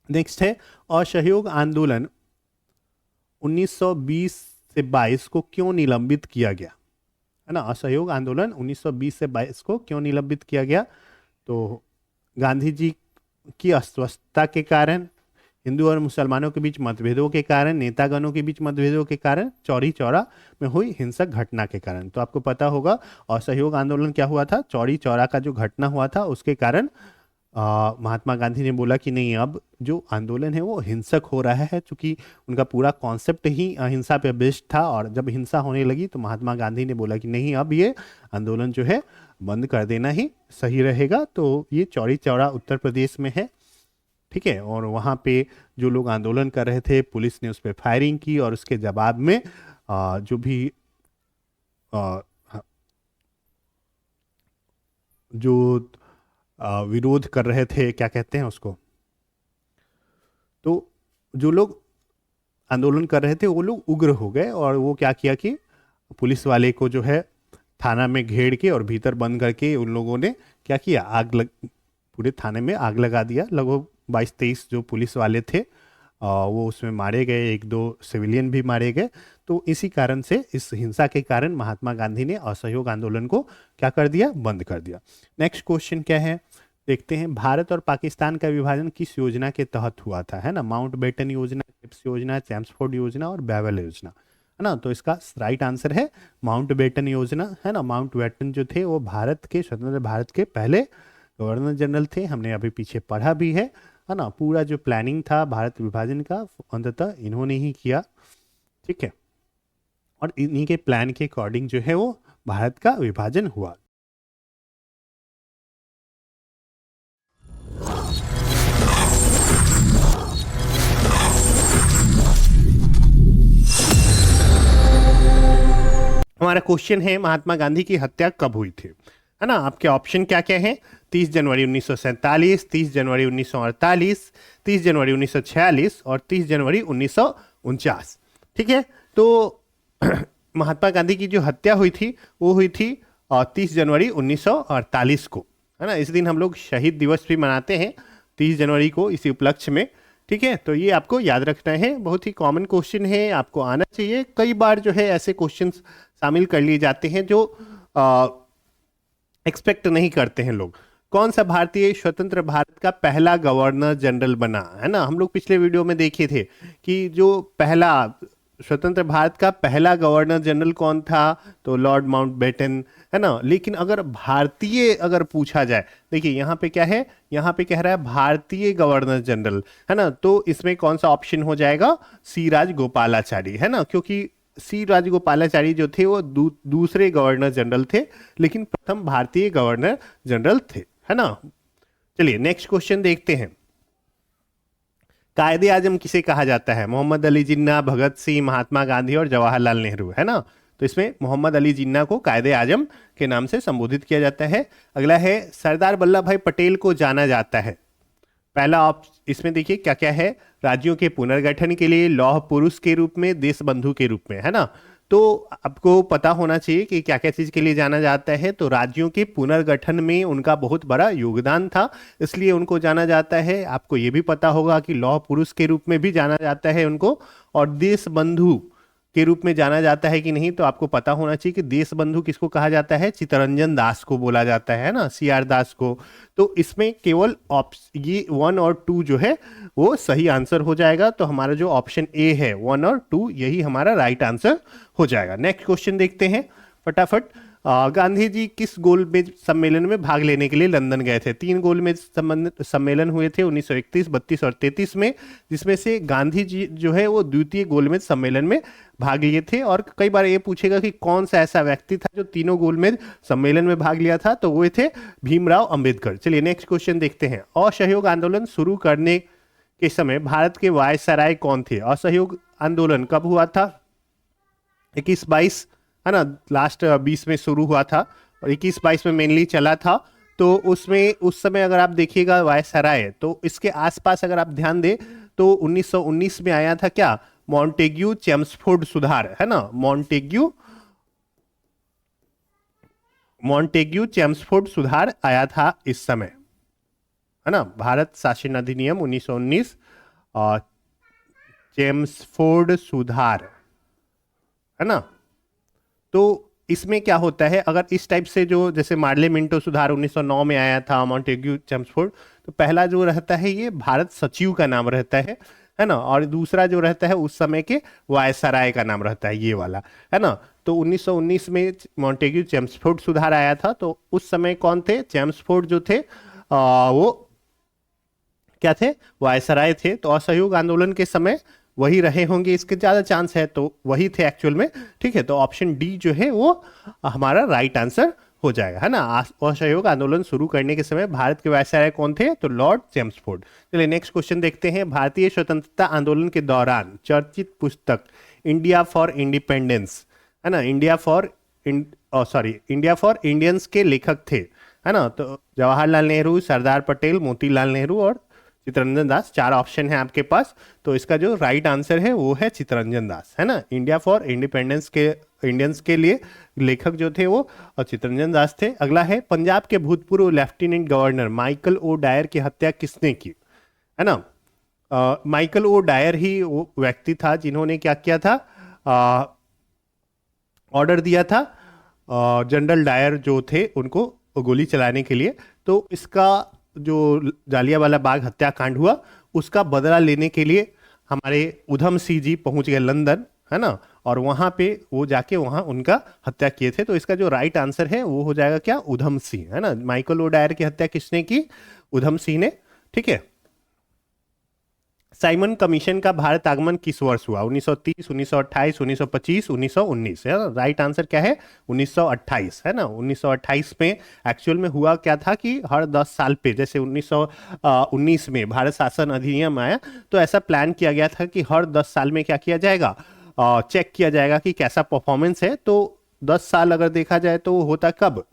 नेक्स्ट है, असहयोग आंदोलन 1920 से 22 को क्यों निलंबित किया गया, है ना। असहयोग आंदोलन 1920 से 22 को क्यों निलंबित किया गया? तो गांधी जी की अस्वस्थता के कारण, हिंदू और मुसलमानों के बीच मतभेदों के कारण, नेतागणों के बीच मतभेदों के कारण, चौरी चौरा में हुई हिंसक घटना के कारण। तो आपको पता होगा असहयोग आंदोलन क्या हुआ था, चौरी चौरा का जो घटना हुआ था उसके कारण महात्मा गांधी ने बोला कि नहीं, अब जो आंदोलन है वो हिंसक हो रहा है, क्योंकि उनका पूरा कॉन्सेप्ट ही अहिंसा पे बेस्ड था, और जब हिंसा होने लगी तो महात्मा गांधी ने बोला कि नहीं, अब ये आंदोलन जो है बंद कर देना ही सही रहेगा। तो ये चौरी चौरा उत्तर प्रदेश में है, ठीक है। और वहाँ पे जो लोग आंदोलन कर रहे थे, पुलिस ने उस पर फायरिंग की, और उसके जवाब में जो भी आ, जो विरोध कर रहे थे, क्या कहते हैं उसको, तो जो लोग आंदोलन कर रहे थे वो लोग उग्र हो गए, और वो क्या किया कि पुलिस वाले को जो है थाना में घेर के और भीतर बंद करके उन लोगों ने क्या किया, पूरे थाने में आग लगा दिया। लगभग 22-23 जो पुलिस वाले थे वो उसमें मारे गए, एक दो सिविलियन भी मारे गए। तो इसी कारण से, इस हिंसा के कारण महात्मा गांधी ने असहयोग आंदोलन को क्या कर दिया, बंद कर दिया। नेक्स्ट क्वेश्चन क्या है, देखते हैं, भारत और पाकिस्तान का विभाजन किस योजना के तहत हुआ था, है ना। माउंटबेटन योजना, क्रिप्स योजना, चैम्सफोर्ड योजना और बेवल योजना, है ना। तो इसका राइट आंसर है माउंटबेटन योजना, है ना। माउंटबेटन जो थे वो भारत के, स्वतंत्र भारत के पहले गवर्नर जनरल थे, हमने अभी पीछे पढ़ा भी है ना। पूरा जो प्लानिंग था भारत विभाजन का अंततः इन्होंने ही किया, ठीक है। और इन्हीं के प्लान के अकॉर्डिंग जो है वो भारत का विभाजन हुआ। हमारा क्वेश्चन है, महात्मा गांधी की हत्या कब हुई थी, है ना। आपके ऑप्शन क्या क्या हैं, 30 जनवरी 1947, 30 जनवरी 1948, 30 जनवरी 1946 और 30 जनवरी 1949, ठीक है। तो महात्मा गांधी की जो हत्या हुई थी वो हुई थी 30 जनवरी 1948 को, है ना। इस दिन हम लोग शहीद दिवस भी मनाते हैं 30 जनवरी को, इसी उपलक्ष्य में, ठीक है। तो ये आपको याद रखना है, बहुत ही कॉमन क्वेश्चन है, आपको आना चाहिए। कई बार जो है ऐसे क्वेश्चंस शामिल कर लिए जाते हैं जो एक्सपेक्ट नहीं करते हैं लोग। कौन सा भारतीय स्वतंत्र भारत का पहला गवर्नर जनरल बना, है ना? हम लोग पिछले वीडियो में देखे थे कि जो पहला स्वतंत्र भारत का पहला गवर्नर जनरल कौन था, तो लॉर्ड माउंटबेटन, है ना? लेकिन अगर भारतीय अगर पूछा जाए, देखिए यहाँ पे क्या है, यहाँ पे कह रहा है भारतीय गवर्नर जनरल, है ना? तो इसमें कौन सा ऑप्शन हो जाएगा, सी राजगोपालाचारी, है ना? क्योंकि सी राजगोपालाचारी जो थे वो दूसरे गवर्नर जनरल थे, लेकिन प्रथम भारतीय गवर्नर जनरल थे, है ना? चलिए नेक्स्ट क्वेश्चन देखते हैं। कायदे आजम किसे कहा जाता है? मोहम्मद अली जिन्ना, भगत सिंह, महात्मा गांधी और जवाहरलाल नेहरू, है ना? तो इसमें मोहम्मद अली जिन्ना को कायदे आजम के नाम से संबोधित किया जाता है। अगला है सरदार वल्लभ भाई पटेल को जाना जाता है। पहला ऑप्शन इसमें देखिए क्या क्या है, राज्यों के पुनर्गठन के लिए, लौह पुरुष के रूप में, देश बंधु के रूप में, है ना? तो आपको पता होना चाहिए कि क्या क्या चीज के लिए जाना जाता है। तो राज्यों के पुनर्गठन में उनका बहुत बड़ा योगदान था, इसलिए उनको जाना जाता है। आपको ये भी पता होगा कि लौह पुरुष के रूप में भी जाना जाता है उनको, और देश बंधु के रूप में जाना जाता है कि नहीं, तो आपको पता होना चाहिए कि देश बंधु किसको कहा जाता है, चित्तरंजन दास को बोला जाता है ना, सीआर दास को। तो इसमें केवल ये 1 और 2 जो है वो सही आंसर हो जाएगा। तो हमारा जो ऑप्शन ए है 1 और 2 यही हमारा राइट आंसर हो जाएगा। नेक्स्ट क्वेश्चन देखते हैं फटाफट। गांधी जी किस गोलमेज सम्मेलन में भाग लेने के लिए लंदन गए थे? 3 गोलमेज सम्मेलन हुए थे 1931, 32 और 33 में, जिसमें से गांधी जी जो है वो द्वितीय गोलमेज सम्मेलन में भाग लिए थे। और कई बार ये पूछेगा कि कौन सा ऐसा व्यक्ति था जो तीनों गोलमेज सम्मेलन में भाग लिया था, तो वो थे भीमराव अंबेडकर। चलिए नेक्स्ट क्वेश्चन देखते हैं। असहयोग आंदोलन शुरू करने के समय भारत के वायसराय कौन थे? असहयोग आंदोलन कब हुआ था? 21-22, है ना? लास्ट 20 में शुरू हुआ था और 21-22 में मेनली चला था। तो उसमें उस समय अगर आप देखिएगा वायसराय, तो इसके आसपास अगर आप ध्यान दें तो 1919 में आया था क्या, मॉन्टेग्यू चेम्सफोर्ड सुधार, है ना? मॉन्टेग्यू चेम्सफोर्ड सुधार आया था इस समय, है ना? भारत शासन अधिनियम 1919 और चेम्सफोर्ड सुधार, है ना? तो इसमें क्या होता है, अगर इस टाइप से जो जैसे मार्ले मिंटो सुधार 1909 में आया था, मॉन्टेग्यू चेम्सफोर्ड, तो पहला जो रहता है ये भारत सचिव का नाम रहता है ना? और दूसरा जो रहता है उस समय के वायसराय का नाम रहता है, ये वाला, है ना? तो 1919 में मॉन्टेग्यू चेम्सफोर्ड सुधार आया था। तो उस समय कौन थे? चेम्सफोर्ड जो थे वो क्या थे, वायसराय थे। तो असहयोग आंदोलन के समय वही रहे होंगे, इसके ज्यादा चांस है, तो वही थे एक्चुअल में। ठीक है, तो ऑप्शन डी जो है वो हमारा राइट आंसर हो जाएगा, है ना? असहयोग आंदोलन शुरू करने के समय भारत के वायसराय कौन थे? तो लॉर्ड चेम्सफोर्ड। चलिए नेक्स्ट क्वेश्चन देखते हैं। भारतीय स्वतंत्रता आंदोलन के दौरान चर्चित पुस्तक इंडिया फॉर इंडिपेंडेंस, है ना, इंडिया फॉर इंडियंस के लेखक थे, है ना? तो जवाहरलाल नेहरू, सरदार पटेल, मोतीलाल नेहरू और चित्तरंजन दास। 4 ऑप्शन है आपके पास, तो इसका जो राइट आंसर है वो है चित्तरंजन दास, है ना? इंडिया फॉर इंडिपेंडेंस के इंडियंस के लिए लेखक जो थे वो चित्तरंजन दास थे। अगला है पंजाब के भूतपूर्व lieutenant governor Michael O'Dwyer की हत्या किसने की, है ना? माइकल ओ डायर ही वो व्यक्ति था जिन्होंने क्या किया था, ऑर्डर दिया था जनरल डायर जो थे उनको गोली चलाने के लिए। तो इसका जो जालियांवाला बाग हत्याकांड हुआ उसका बदला लेने के लिए हमारे उधम सिंह जी पहुंच गए लंदन, है ना? और वहां पे वो जाके वहां उनका हत्या किए थे। तो इसका जो राइट आंसर है वो हो जाएगा क्या, उधम सिंह, है ना? माइकल ओ डायर की हत्या किसने की? उधम सिंह ने। ठीक है। साइमन कमीशन का भारत आगमन किस वर्ष हुआ? 1930, 1928, 1925, 1919, है ना? राइट आंसर क्या है? 1928, है ना? 1928 में एक्चुअल में हुआ क्या था कि हर 10 साल पे, जैसे 1919 में भारत शासन अधिनियम आया, तो ऐसा प्लान किया गया था कि हर 10 साल में क्या किया जाएगा, चेक किया जाएगा कि कैसा परफॉर्मेंस है। तो 10 साल अगर देखा जाए तो होता कब,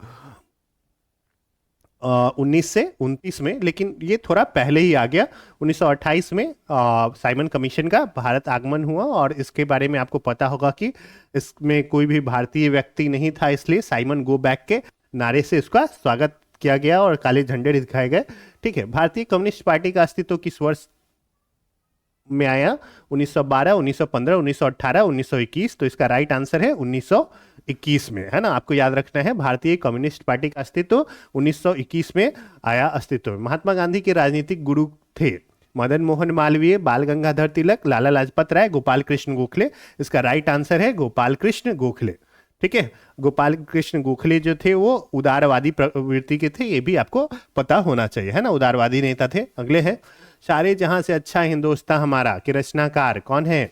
19 से 29 में, लेकिन ये थोड़ा पहले ही आ गया। 1928 में साइमन कमीशन का भारत आगमन हुआ, और इसके बारे में आपको पता होगा कि इसमें कोई भी भारतीय व्यक्ति नहीं था, इसलिए साइमन गो बैक के नारे से इसका स्वागत किया गया और काले झंडे दिखाए गए। ठीक है। भारतीय कम्युनिस्ट पार्टी का अस्तित्व किस वर्ष में आया? 1912, 1915, 1918, 1921। तो इसका राइट आंसर है 1921, 1921 में, है ना। आपको याद रखना है, भारतीय कम्युनिस्ट पार्टी का अस्तित्व 1921 में आया अस्तित्व में। महात्मा गांधी के राजनीतिक गुरु थे मदन मोहन मालवीय, बाल गंगाधर तिलक, लाला लाजपत राय, गोपाल कृष्ण गोखले। इसका राइट आंसर है गोपाल कृष्ण गोखले। ठीक है, गोपाल कृष्ण गोखले जो थे वो उदारवादी प्रवृत्ति के थे, ये भी आपको पता होना चाहिए, है ना, उदारवादी नेता थे। अगले है, सारे जहां से अच्छा हिंदुस्तान हमारा के रचनाकार कौन है?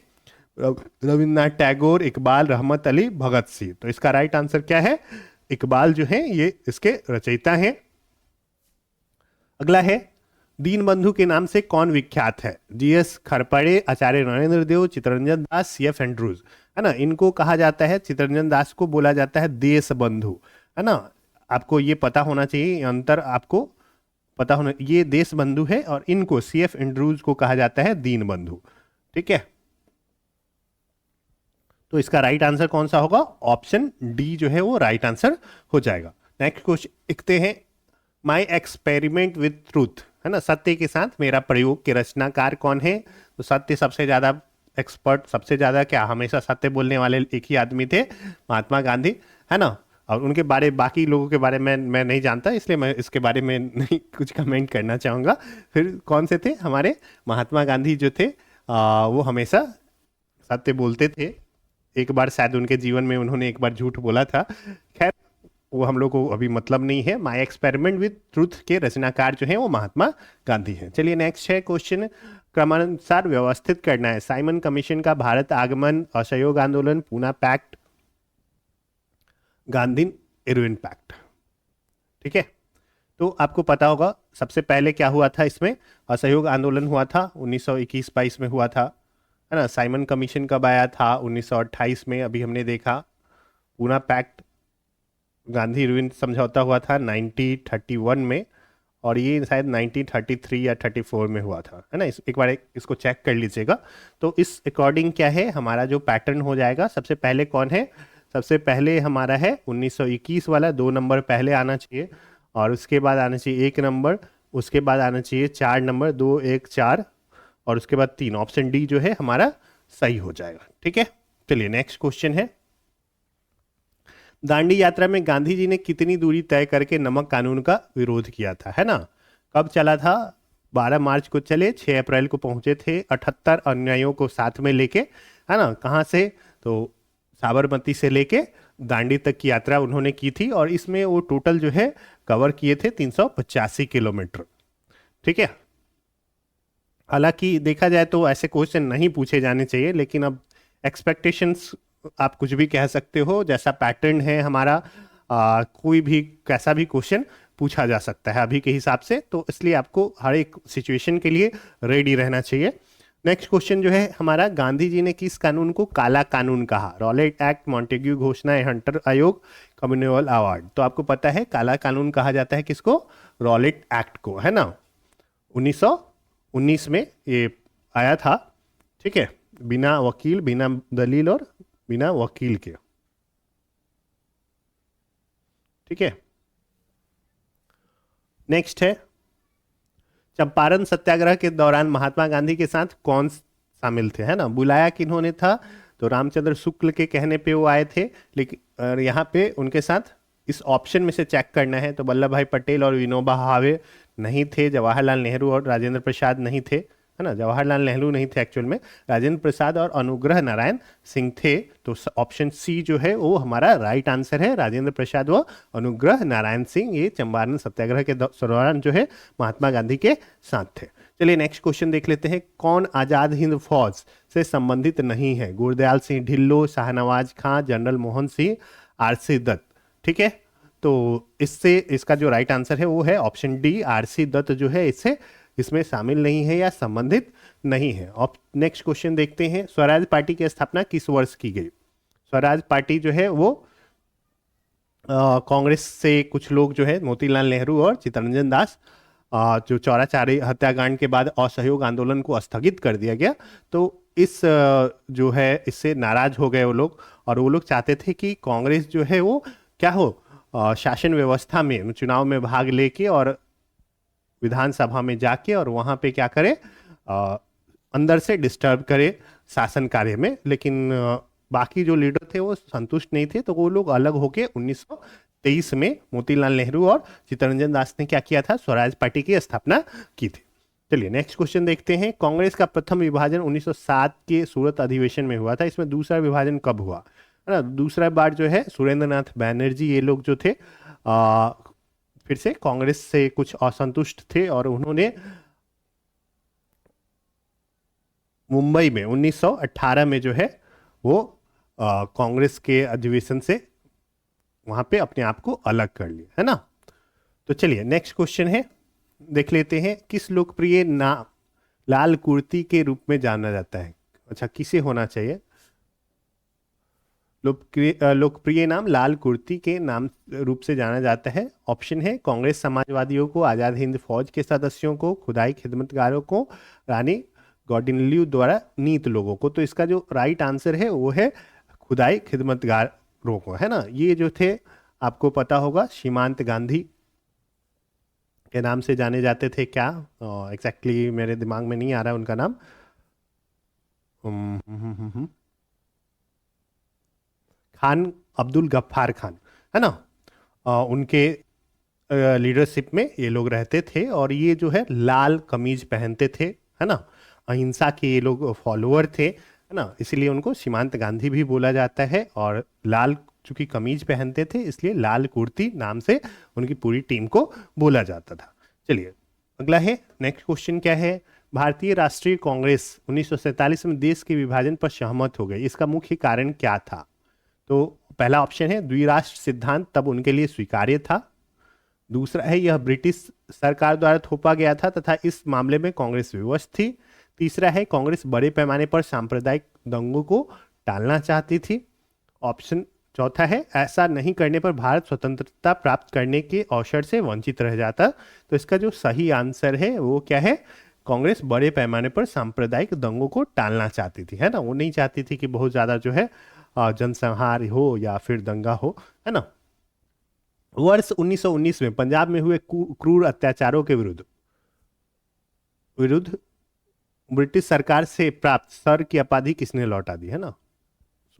रविन्द्रनाथ टैगोर, इकबाल, रहमत अली, भगत सिंह। तो इसका राइट आंसर क्या है? इकबाल जो है ये इसके रचयिता हैं। अगला है, दीन बंधु के नाम से कौन विख्यात है? जीएस खरपड़े, आचार्य नरेंद्र देव, चित्तरंजन दास, सीएफ एंड्रूज, है ना। इनको कहा जाता है, चित्तरंजन दास को बोला जाता है देश बंधु, है ना। आपको ये पता होना चाहिए, अंतर आपको पता होना, ये देश बंधु है और इनको सीएफ एंड्रूज को कहा जाता है दीन बंधु। ठीक है, तो इसका राइट आंसर कौन सा होगा? ऑप्शन डी जो है वो राइट आंसर हो जाएगा। नेक्स्ट क्वेश्चन लिखते हैं, माई एक्सपेरिमेंट विथ ट्रूथ, है ना, सत्य के साथ मेरा प्रयोग के रचनाकार कौन है? तो सत्य सबसे ज्यादा एक्सपर्ट, सबसे ज्यादा क्या, हमेशा सत्य बोलने वाले एक ही आदमी थे, महात्मा गांधी, है ना। और उनके बारे, बाकी लोगों के बारे में मैं नहीं जानता, इसलिए मैं इसके बारे में नहीं कुछ कमेंट करना चाहूँगा। फिर कौन से थे हमारे महात्मा गांधी जो थे, वो हमेशा सत्य बोलते थे। एक बार शायद उनके जीवन में उन्होंने एक बार झूठ बोला था, खैर वो हम लोग को अभी मतलब नहीं है। माई एक्सपेरिमेंट विथ ट्रूथ के रचनाकार जो है वो महात्मा गांधी हैं। चलिए नेक्स्ट है क्वेश्चन, क्रमानुसार व्यवस्थित करना है। साइमन कमीशन का भारत आगमन, असहयोग आंदोलन, Poona pact, Gandhi Irwin pact. ठीक है, तो आपको पता होगा सबसे पहले क्या हुआ था इसमें? असहयोग आंदोलन हुआ था 1921-22 में हुआ था, है ना। साइमन कमीशन कब आया था? 1928 में, अभी हमने देखा। पूना पैक्ट, गांधी इरविन समझौता हुआ था 1931 में, और ये शायद 1933 या 34 में हुआ था, है ना। एक बार इसको चेक कर लीजिएगा। तो इस अकॉर्डिंग क्या है हमारा जो पैटर्न हो जाएगा, सबसे पहले कौन है? सबसे पहले हमारा है 1921 वाला, 2 नंबर पहले आना चाहिए, और उसके बाद आना चाहिए 1 नंबर, उसके बाद आना चाहिए 4 नंबर, 2 1 4, और उसके बाद 3। ऑप्शन डी जो है हमारा सही हो जाएगा। ठीक है, चलिए नेक्स्ट क्वेश्चन है, दांडी यात्रा में गांधी जी ने कितनी दूरी तय करके नमक कानून का विरोध किया था, है ना। कब चला था? 12 मार्च को चले, 6 अप्रैल को पहुंचे थे, 78 अनुयायियों को साथ में लेके, है ना। कहाँ से? तो साबरमती से लेके दांडी तक की यात्रा उन्होंने की थी, और इसमें वो टोटल जो है कवर किए थे 385 किलोमीटर। ठीक है, हालांकि देखा जाए तो ऐसे क्वेश्चन नहीं पूछे जाने चाहिए, लेकिन अब एक्सपेक्टेशंस आप कुछ भी कह सकते हो, जैसा पैटर्न है हमारा, कोई भी कैसा भी क्वेश्चन पूछा जा सकता है अभी के हिसाब से, तो इसलिए आपको हर एक सिचुएशन के लिए रेडी रहना चाहिए। नेक्स्ट क्वेश्चन जो है हमारा, गांधी जी ने किस कानून को काला कानून कहा? रॉलेट एक्ट, मॉन्टेग्यू घोषणा, हंटर आयोग, कम्युनल अवार्ड। तो आपको पता है काला कानून कहा जाता है किसको? रॉलेट एक्ट को, है ना। 1919 में ये आया था। ठीक है, बिना वकील, बिना दलील और बिना वकील के। ठीक है, नेक्स्ट है, चंपारण सत्याग्रह के दौरान महात्मा गांधी के साथ कौन शामिल थे, है ना। बुलाया किन्होंने था? तो रामचंद्र शुक्ल के कहने पे वो आए थे, लेकिन यहाँ पे उनके साथ इस ऑप्शन में से चेक करना है, तो वल्लभ भाई पटेल और विनोबा भावे नहीं थे, जवाहरलाल नेहरू और राजेंद्र प्रसाद नहीं थे, है ना। जवाहरलाल नेहरू नहीं थे एक्चुअल में, राजेंद्र प्रसाद और अनुग्रह नारायण सिंह थे। तो ऑप्शन सी जो है वो हमारा राइट आंसर है, राजेंद्र प्रसाद व अनुग्रह नारायण सिंह, ये चंपारण सत्याग्रह के दौरान जो है महात्मा गांधी के साथ थे। चलिए नेक्स्ट क्वेश्चन देख लेते हैं, कौन आजाद हिंद फौज से संबंधित नहीं है? गुरदयाल सिंह ढिल्लो, शाहनवाज खां, जनरल मोहन सिंह, आरसी दत्त। ठीक है, तो इससे इसका जो राइट आंसर है वो है ऑप्शन डी, आरसी दत्त जो है इसमें शामिल नहीं है या संबंधित नहीं है। अब नेक्स्ट क्वेश्चन देखते हैं, स्वराज पार्टी की स्थापना किस वर्ष की गई? स्वराज पार्टी जो है वो कांग्रेस से कुछ लोग जो है, मोतीलाल नेहरू और चित्तरंजन दास, जो चौराचारी हत्याकांड के बाद असहयोग आंदोलन को स्थगित कर दिया गया, तो इस जो है इससे नाराज हो गए वो लोग, और वो लोग चाहते थे कि कांग्रेस जो है वो क्या हो, शासन व्यवस्था में चुनाव में भाग लेके और विधानसभा में जाके और वहां पे क्या करे, अंदर से डिस्टर्ब करे शासन कार्य में। लेकिन बाकी जो लीडर थे वो संतुष्ट नहीं थे, तो वो लोग अलग होके 1923 में मोतीलाल नेहरू और चित्तरंजन दास ने क्या किया था, स्वराज पार्टी की स्थापना की थी। चलिए नेक्स्ट क्वेश्चन देखते हैं। कांग्रेस का प्रथम विभाजन 1907 के सूरत अधिवेशन में हुआ था। इसमें दूसरा विभाजन कब हुआ, है ना? दूसरा बार जो है सुरेंद्र नाथ बैनर्जी ये लोग जो थे फिर से कांग्रेस से कुछ असंतुष्ट थे और उन्होंने मुंबई में 1918 में जो है वो कांग्रेस के अधिवेशन से वहां पे अपने आप को अलग कर लिया, है ना? तो चलिए नेक्स्ट क्वेश्चन है, देख लेते हैं। किस लोकप्रिय नाम लाल कुर्ती के रूप में जाना जाता है? अच्छा, किसे होना चाहिए? लोकप्रिय नाम लाल कुर्ती के नाम रूप से जाना जाता है। ऑप्शन है कांग्रेस समाजवादियों को, आजाद हिंद फौज के सदस्यों को, खुदाई खिदमतगारों को, रानी गौडिन्यू द्वारा नीत लोगों को। तो इसका जो राइट आंसर है वो है खुदाई खिदमतगारों को, है ना? ये जो थे आपको पता होगा सीमांत गांधी के नाम से जाने जाते थे। क्या एग्जैक्टली मेरे दिमाग में नहीं आ रहा है उनका नाम। खान अब्दुल गफ्फार खान, है ना? उनके लीडरशिप में ये लोग रहते थे और ये जो है लाल कमीज पहनते थे, है ना? अहिंसा के ये लोग फॉलोअर थे, है ना? इसलिए उनको सीमांत गांधी भी बोला जाता है। और लाल चूंकि कमीज पहनते थे इसलिए लाल कुर्ती नाम से उनकी पूरी टीम को बोला जाता था। चलिए अगला है, नेक्स्ट क्वेश्चन क्या है? भारतीय राष्ट्रीय कांग्रेस 1947 में देश के विभाजन पर सहमत हो गई, इसका मुख्य कारण क्या था? तो पहला ऑप्शन है द्विराष्ट्र सिद्धांत तब उनके लिए स्वीकार्य था। दूसरा है यह ब्रिटिश सरकार द्वारा थोपा गया था तथा इस मामले में कांग्रेस विवश थी। तीसरा है कांग्रेस बड़े पैमाने पर सांप्रदायिक दंगों को टालना चाहती थी। ऑप्शन चौथा है ऐसा नहीं करने पर भारत स्वतंत्रता प्राप्त करने के अवसर से वंचित रह जाता। तो इसका जो सही आंसर है वो क्या है? कांग्रेस बड़े पैमाने पर सांप्रदायिक दंगों को टालना चाहती थी, है ना? वो नहीं चाहती थी कि बहुत ज्यादा जो है जनसंहार हो या फिर दंगा हो, है ना? वर्ष 1919 में पंजाब में हुए क्रूर अत्याचारों के विरुद्ध विरुद्ध ब्रिटिश सरकार से प्राप्त सर की उपाधि किसने लौटा दी, है ना?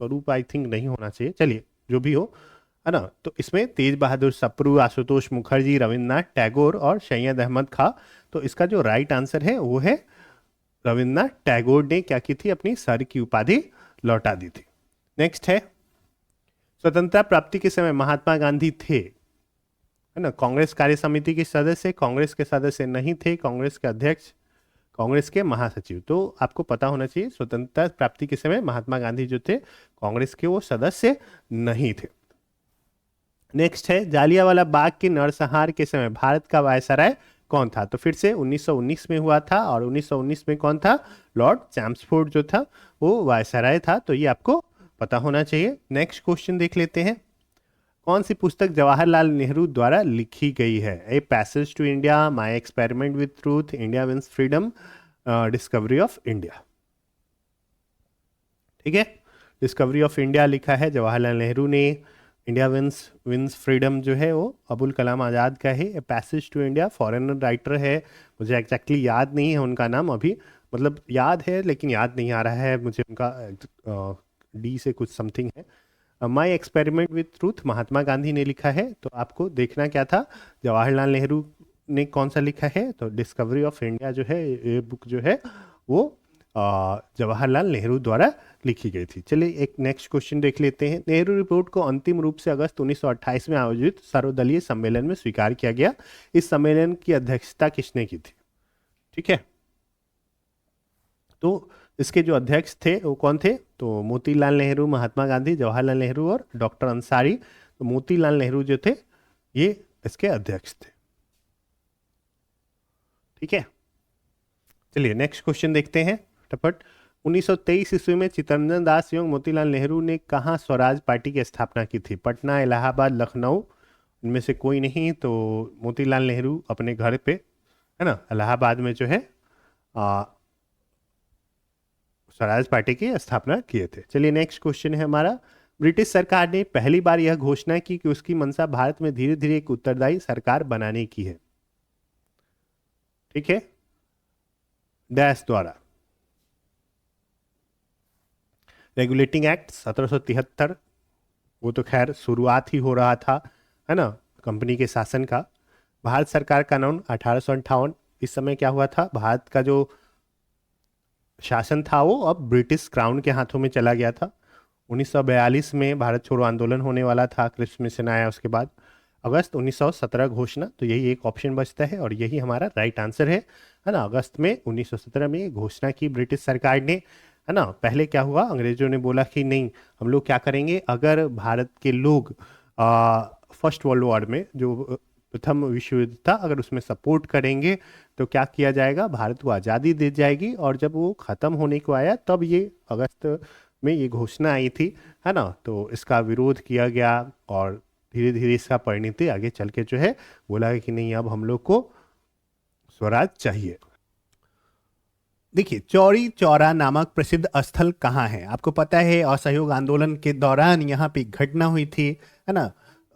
स्वरूप आई थिंक नहीं होना चाहिए, चलिए जो भी हो, है ना? तो इसमें तेज बहादुर सप्रू, आशुतोष मुखर्जी, रविन्द्रनाथ टैगोर और सैयद अहमद खां। तो इसका जो राइट आंसर है वो है रविन्द्रनाथ टैगोर ने क्या की थी, अपनी सर की उपाधि लौटा दी थी। नेक्स्ट है, स्वतंत्रता प्राप्ति के समय महात्मा गांधी थे, है ना, कांग्रेस कार्य समिति के सदस्य, कांग्रेस के सदस्य नहीं थे, कांग्रेस के अध्यक्ष, कांग्रेस के महासचिव। तो आपको पता होना चाहिए स्वतंत्रता प्राप्ति के समय महात्मा गांधी जो थे कांग्रेस के वो सदस्य नहीं थे। नेक्स्ट है, जालियांवाला बाग के नरसंहार के समय भारत का वायसराय कौन था? तो फिर से 1919 में हुआ था और 1919 में कौन था? लॉर्ड चैम्सफोर्ड जो था वो वायसराय था। तो ये आपको पता होना चाहिए। नेक्स्ट क्वेश्चन देख लेते हैं। कौन सी पुस्तक जवाहरलाल नेहरू द्वारा लिखी गई है? A passage to India, my experiment with truth, India wins freedom, discovery of India. ठीक है, डिस्कवरी ऑफ इंडिया लिखा है जवाहरलाल नेहरू ने। इंडिया विंस विंस फ्रीडम जो है वो अबुल कलाम आज़ाद का है। A passage to India foreigner writer है, मुझे एग्जैक्टली याद नहीं है उनका नाम अभी, मतलब याद है लेकिन याद नहीं आ रहा है मुझे उनका, डी से कुछ समथिंग है। माई experiment with truth Mahatma Gandhi ने लिखा है। तो आपको देखना क्या था, जवाहरलाल नेहरू ने कौन सा लिखा है? तो डिस्कवरी ऑफ इंडिया जो है ये बुक जो है वो जवाहरलाल नेहरू द्वारा लिखी गई थी। चलिए एक नेक्स्ट क्वेश्चन देख लेते हैं। नेहरू रिपोर्ट को अंतिम रूप से अगस्त 1928 में आयोजित सर्वदलीय सम्मेलन में स्वीकार किया गया। इस सम्मेलन की अध्यक्षता किसने की थी? ठीक है, तो इसके जो अध्यक्ष थे वो कौन थे? तो मोतीलाल नेहरू, महात्मा गांधी, जवाहरलाल नेहरू और डॉक्टर अंसारी। तो मोतीलाल नेहरू जो थे ये इसके अध्यक्ष थे। ठीक है, चलिए नेक्स्ट क्वेश्चन देखते हैं टपट। 1923 ईस्वी में चित्तरंजन दास एवं मोतीलाल नेहरू ने कहाँ स्वराज पार्टी की स्थापना की थी? पटना, इलाहाबाद, लखनऊ, इनमें से कोई नहीं। तो मोतीलाल नेहरू अपने घर पे, है ना, इलाहाबाद में जो है स्वराज पार्टी की स्थापना किए थे। चलिए नेक्स्ट क्वेश्चन है हमारा। ब्रिटिश सरकार ने पहली बार यह घोषणा की कि उसकी मंशा भारत में धीरे धीरे एक उत्तरदायी सरकार बनाने की है। ठीक है, डैश द्वारा। रेगुलेटिंग एक्ट 1773, वो तो खैर शुरुआत ही हो रहा था, है ना, कंपनी के शासन का। भारत सरकार कानून 1858, इस समय क्या हुआ था, भारत का जो शासन था वो अब ब्रिटिश क्राउन के हाथों में चला गया था। 1942 में भारत छोड़ो आंदोलन होने वाला था, क्रिप्स मिशन आया उसके बाद। अगस्त 1917 घोषणा, तो यही एक ऑप्शन बचता है और यही हमारा राइट आंसर है ना। अगस्त में 1917 में घोषणा की ब्रिटिश सरकार ने, है ना। पहले क्या हुआ, अंग्रेजों ने बोला कि नहीं, हम लोग क्या करेंगे, अगर भारत के लोग फर्स्ट वर्ल्ड वॉर में जो प्रथम विश्व युद्ध था, अगर उसमें सपोर्ट करेंगे तो क्या किया जाएगा, भारत को आज़ादी दे जाएगी। और जब वो ख़त्म होने को आया तब ये अगस्त में ये घोषणा आई थी, है ना। तो इसका विरोध किया गया और धीरे धीरे इसका परिणति आगे चल के जो है बोला कि नहीं, अब हम लोग को स्वराज चाहिए। देखिए, चौरी चौरा नामक प्रसिद्ध स्थल कहाँ है? आपको पता है असहयोग आंदोलन के दौरान यहाँ पे एक घटना हुई थी, है ना,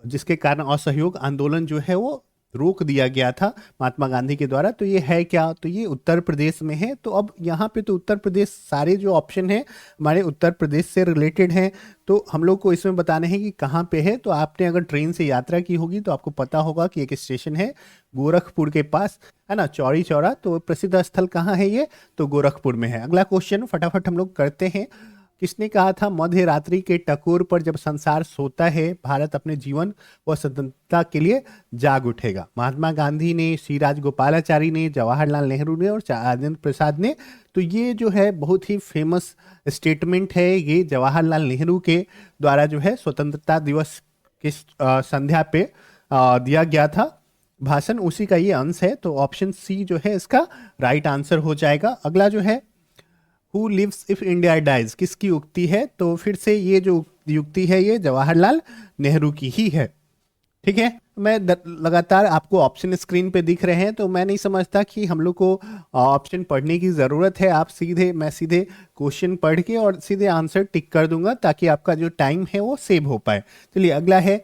जिसके कारण असहयोग आंदोलन जो है वो रोक दिया गया था महात्मा गांधी के द्वारा। तो ये है क्या, तो ये उत्तर प्रदेश में है। तो अब यहाँ पे तो उत्तर प्रदेश, सारे जो ऑप्शन है हमारे उत्तर प्रदेश से रिलेटेड हैं। तो हम लोग को इसमें बताने हैं कि कहाँ पे है। तो आपने अगर ट्रेन से यात्रा की होगी तो आपको पता होगा कि एक स्टेशन है गोरखपुर के पास, है ना, चौरी चौरा। तो प्रसिद्ध स्थल कहाँ है ये, तो गोरखपुर में है। अगला क्वेश्चन फटाफट हम लोग करते हैं। किसने कहा था, मध्य रात्रि के टकोर पर जब संसार सोता है, भारत अपने जीवन व स्वतंत्रता के लिए जाग उठेगा? महात्मा गांधी ने, श्री राजगोपालाचारी ने, जवाहरलाल नेहरू ने और राजेंद्र प्रसाद ने। तो ये जो है बहुत ही फेमस स्टेटमेंट है, ये जवाहरलाल नेहरू के द्वारा जो है स्वतंत्रता दिवस की संध्या पे दिया गया था भाषण, उसी का ये अंश है। तो ऑप्शन सी जो है इसका राइट आंसर हो जाएगा। अगला जो है, who lives if India dies, किसकी उक्ति है? तो फिर से ये जो युक्ति है ये जवाहरलाल नेहरू की ही है। ठीक है, मैं लगातार आपको ऑप्शन स्क्रीन पे दिख रहे हैं, तो मैं नहीं समझता कि हम लोग को ऑप्शन पढ़ने की ज़रूरत है। आप सीधे, मैं सीधे क्वेश्चन पढ़ के और सीधे आंसर टिक कर दूंगा ताकि आपका जो टाइम है वो सेव हो पाए। चलिए अगला है,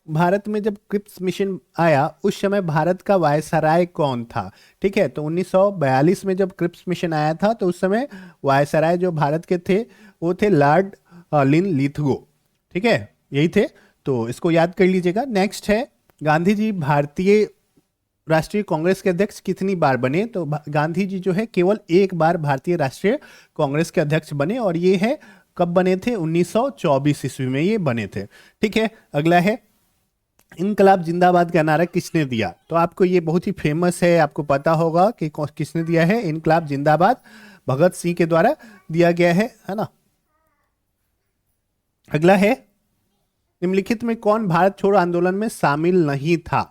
भारत में जब क्रिप्स मिशन आया उस समय भारत का वायसराय कौन था? ठीक है, तो 1942 में जब क्रिप्स मिशन आया था तो उस समय वायसराय जो भारत के थे वो थे लॉर्ड लिन लिथगो। ठीक है, यही थे, तो इसको याद कर लीजिएगा। नेक्स्ट है, गांधी जी भारतीय राष्ट्रीय कांग्रेस के अध्यक्ष कितनी बार बने? तो गांधी जी जो है केवल एक बार भारतीय राष्ट्रीय कांग्रेस के अध्यक्ष बने, और ये है कब बने थे, 1924 ईस्वी में ये बने थे। ठीक है, अगला है, इनकलाब जिंदाबाद का नारा किसने दिया? तो आपको ये बहुत ही फेमस है, आपको पता होगा कि किसने दिया है। इनकलाब जिंदाबाद भगत सिंह के द्वारा दिया गया है ना। अगला है, निम्नलिखित में कौन भारत छोड़ो आंदोलन में शामिल नहीं था?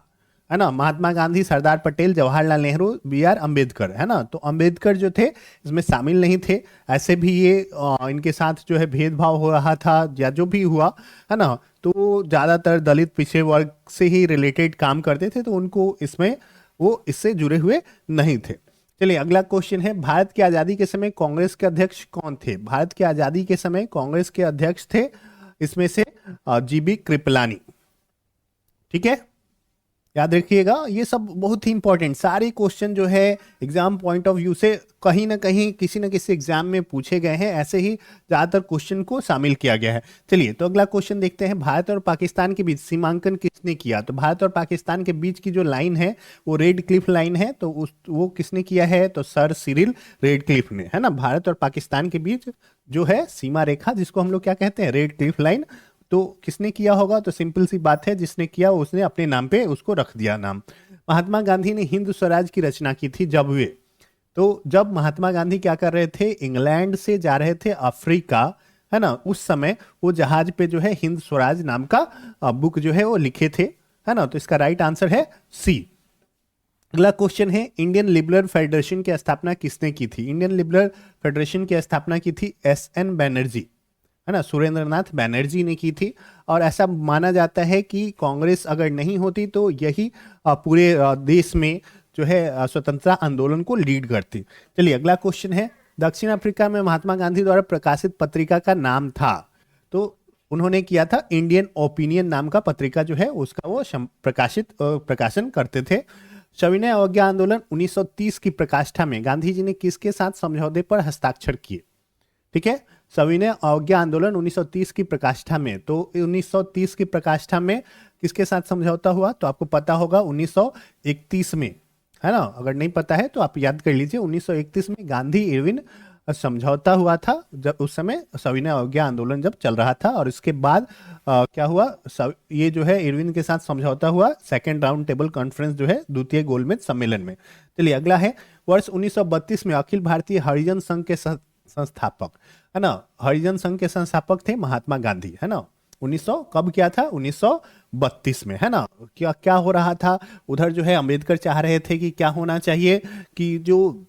है ना, महात्मा गांधी, सरदार पटेल, जवाहरलाल नेहरू, बी आर अम्बेडकर, है ना। तो अम्बेडकर जो थे इसमें शामिल नहीं थे। ऐसे भी ये इनके साथ जो है भेदभाव हो रहा था या जो भी हुआ, है ना, तो ज़्यादातर दलित पिछड़े वर्ग से ही रिलेटेड काम करते थे, तो उनको इसमें वो इससे जुड़े हुए नहीं थे। चलिए अगला क्वेश्चन है, भारत की आज़ादी के समय कांग्रेस के अध्यक्ष कौन थे? भारत की आज़ादी के समय कांग्रेस के अध्यक्ष थे इसमें से जीबी कृपलानी। ठीक है, याद रखिएगा, ये सब बहुत ही इंपॉर्टेंट सारे क्वेश्चन जो है एग्जाम पॉइंट ऑफ व्यू से कहीं ना कहीं किसी न किसी एग्जाम में पूछे गए हैं। ऐसे ही ज़्यादातर क्वेश्चन को शामिल किया गया है। चलिए तो अगला क्वेश्चन देखते हैं, भारत और पाकिस्तान के बीच सीमांकन किसने किया? तो भारत और पाकिस्तान के बीच की जो लाइन है वो रेड क्लिफ लाइन है, तो वो किसने किया है? तो सर सिरिल रेड क्लिफ ने, है ना। भारत और पाकिस्तान के बीच जो है सीमा रेखा, जिसको हम लोग क्या कहते हैं, रेड क्लिफ लाइन, तो किसने किया होगा? तो सिंपल सी बात है, जिसने किया उसने अपने नाम पे उसको रख दिया नाम। महात्मा गांधी ने हिंद स्वराज की रचना की थी जब वे, तो जब महात्मा गांधी क्या कर रहे थे, इंग्लैंड से जा रहे थे अफ्रीका, है ना, उस समय वो जहाज पे जो है हिंद स्वराज नाम का बुक जो है वो लिखे थे, है ना। तो इसका राइट आंसर है सी। अगला क्वेश्चन है, इंडियन लिबरल फेडरेशन की स्थापना किसने की थी? इंडियन लिबरल फेडरेशन की स्थापना की थी एस.एन. बैनर्जी, है ना, सुरेंद्रनाथ बैनर्जी ने की थी। और ऐसा माना जाता है कि कांग्रेस अगर नहीं होती तो यही पूरे देश में जो है स्वतंत्रता आंदोलन को लीड करती। चलिए अगला क्वेश्चन है, दक्षिण अफ्रीका में महात्मा गांधी द्वारा प्रकाशित पत्रिका का नाम था? तो उन्होंने किया था इंडियन ओपिनियन नाम का पत्रिका जो है उसका वो प्रकाशन करते थे। सविनय अवज्ञा आंदोलन 1930 की प्रकाष्ठा में गांधी जी ने किसके साथ समझौते पर हस्ताक्षर किए? ठीक है, सविनय अवज्ञा आंदोलन 1930 की प्रकाष्ठा में, तो 1930 की प्रकाष्ठा में किसके साथ समझौता हुआ? तो आपको पता होगा 1931 में, है ना। अगर नहीं पता है तो आप याद कर लीजिए, 1931 में गांधी इरविन समझौता हुआ था, जब उस समय सविनय अवज्ञा आंदोलन जब चल रहा था। और इसके बाद क्या हुआ, ये जो है इरविन के साथ समझौता हुआ सेकेंड राउंड टेबल कॉन्फ्रेंस जो है द्वितीय गोलमेज सम्मेलन में। चलिए अगला है, वर्ष 1932 में अखिल भारतीय हरिजन संघ के संस्थापक, है ना, हरिजन संघ के संस्थापक थे महात्मा गांधी, है ना। 1900 कब किया था? 1932 में, है ना। क्या क्या हो रहा था उधर? जो है अम्बेडकर चाह रहे थे कि क्या होना चाहिए कि जो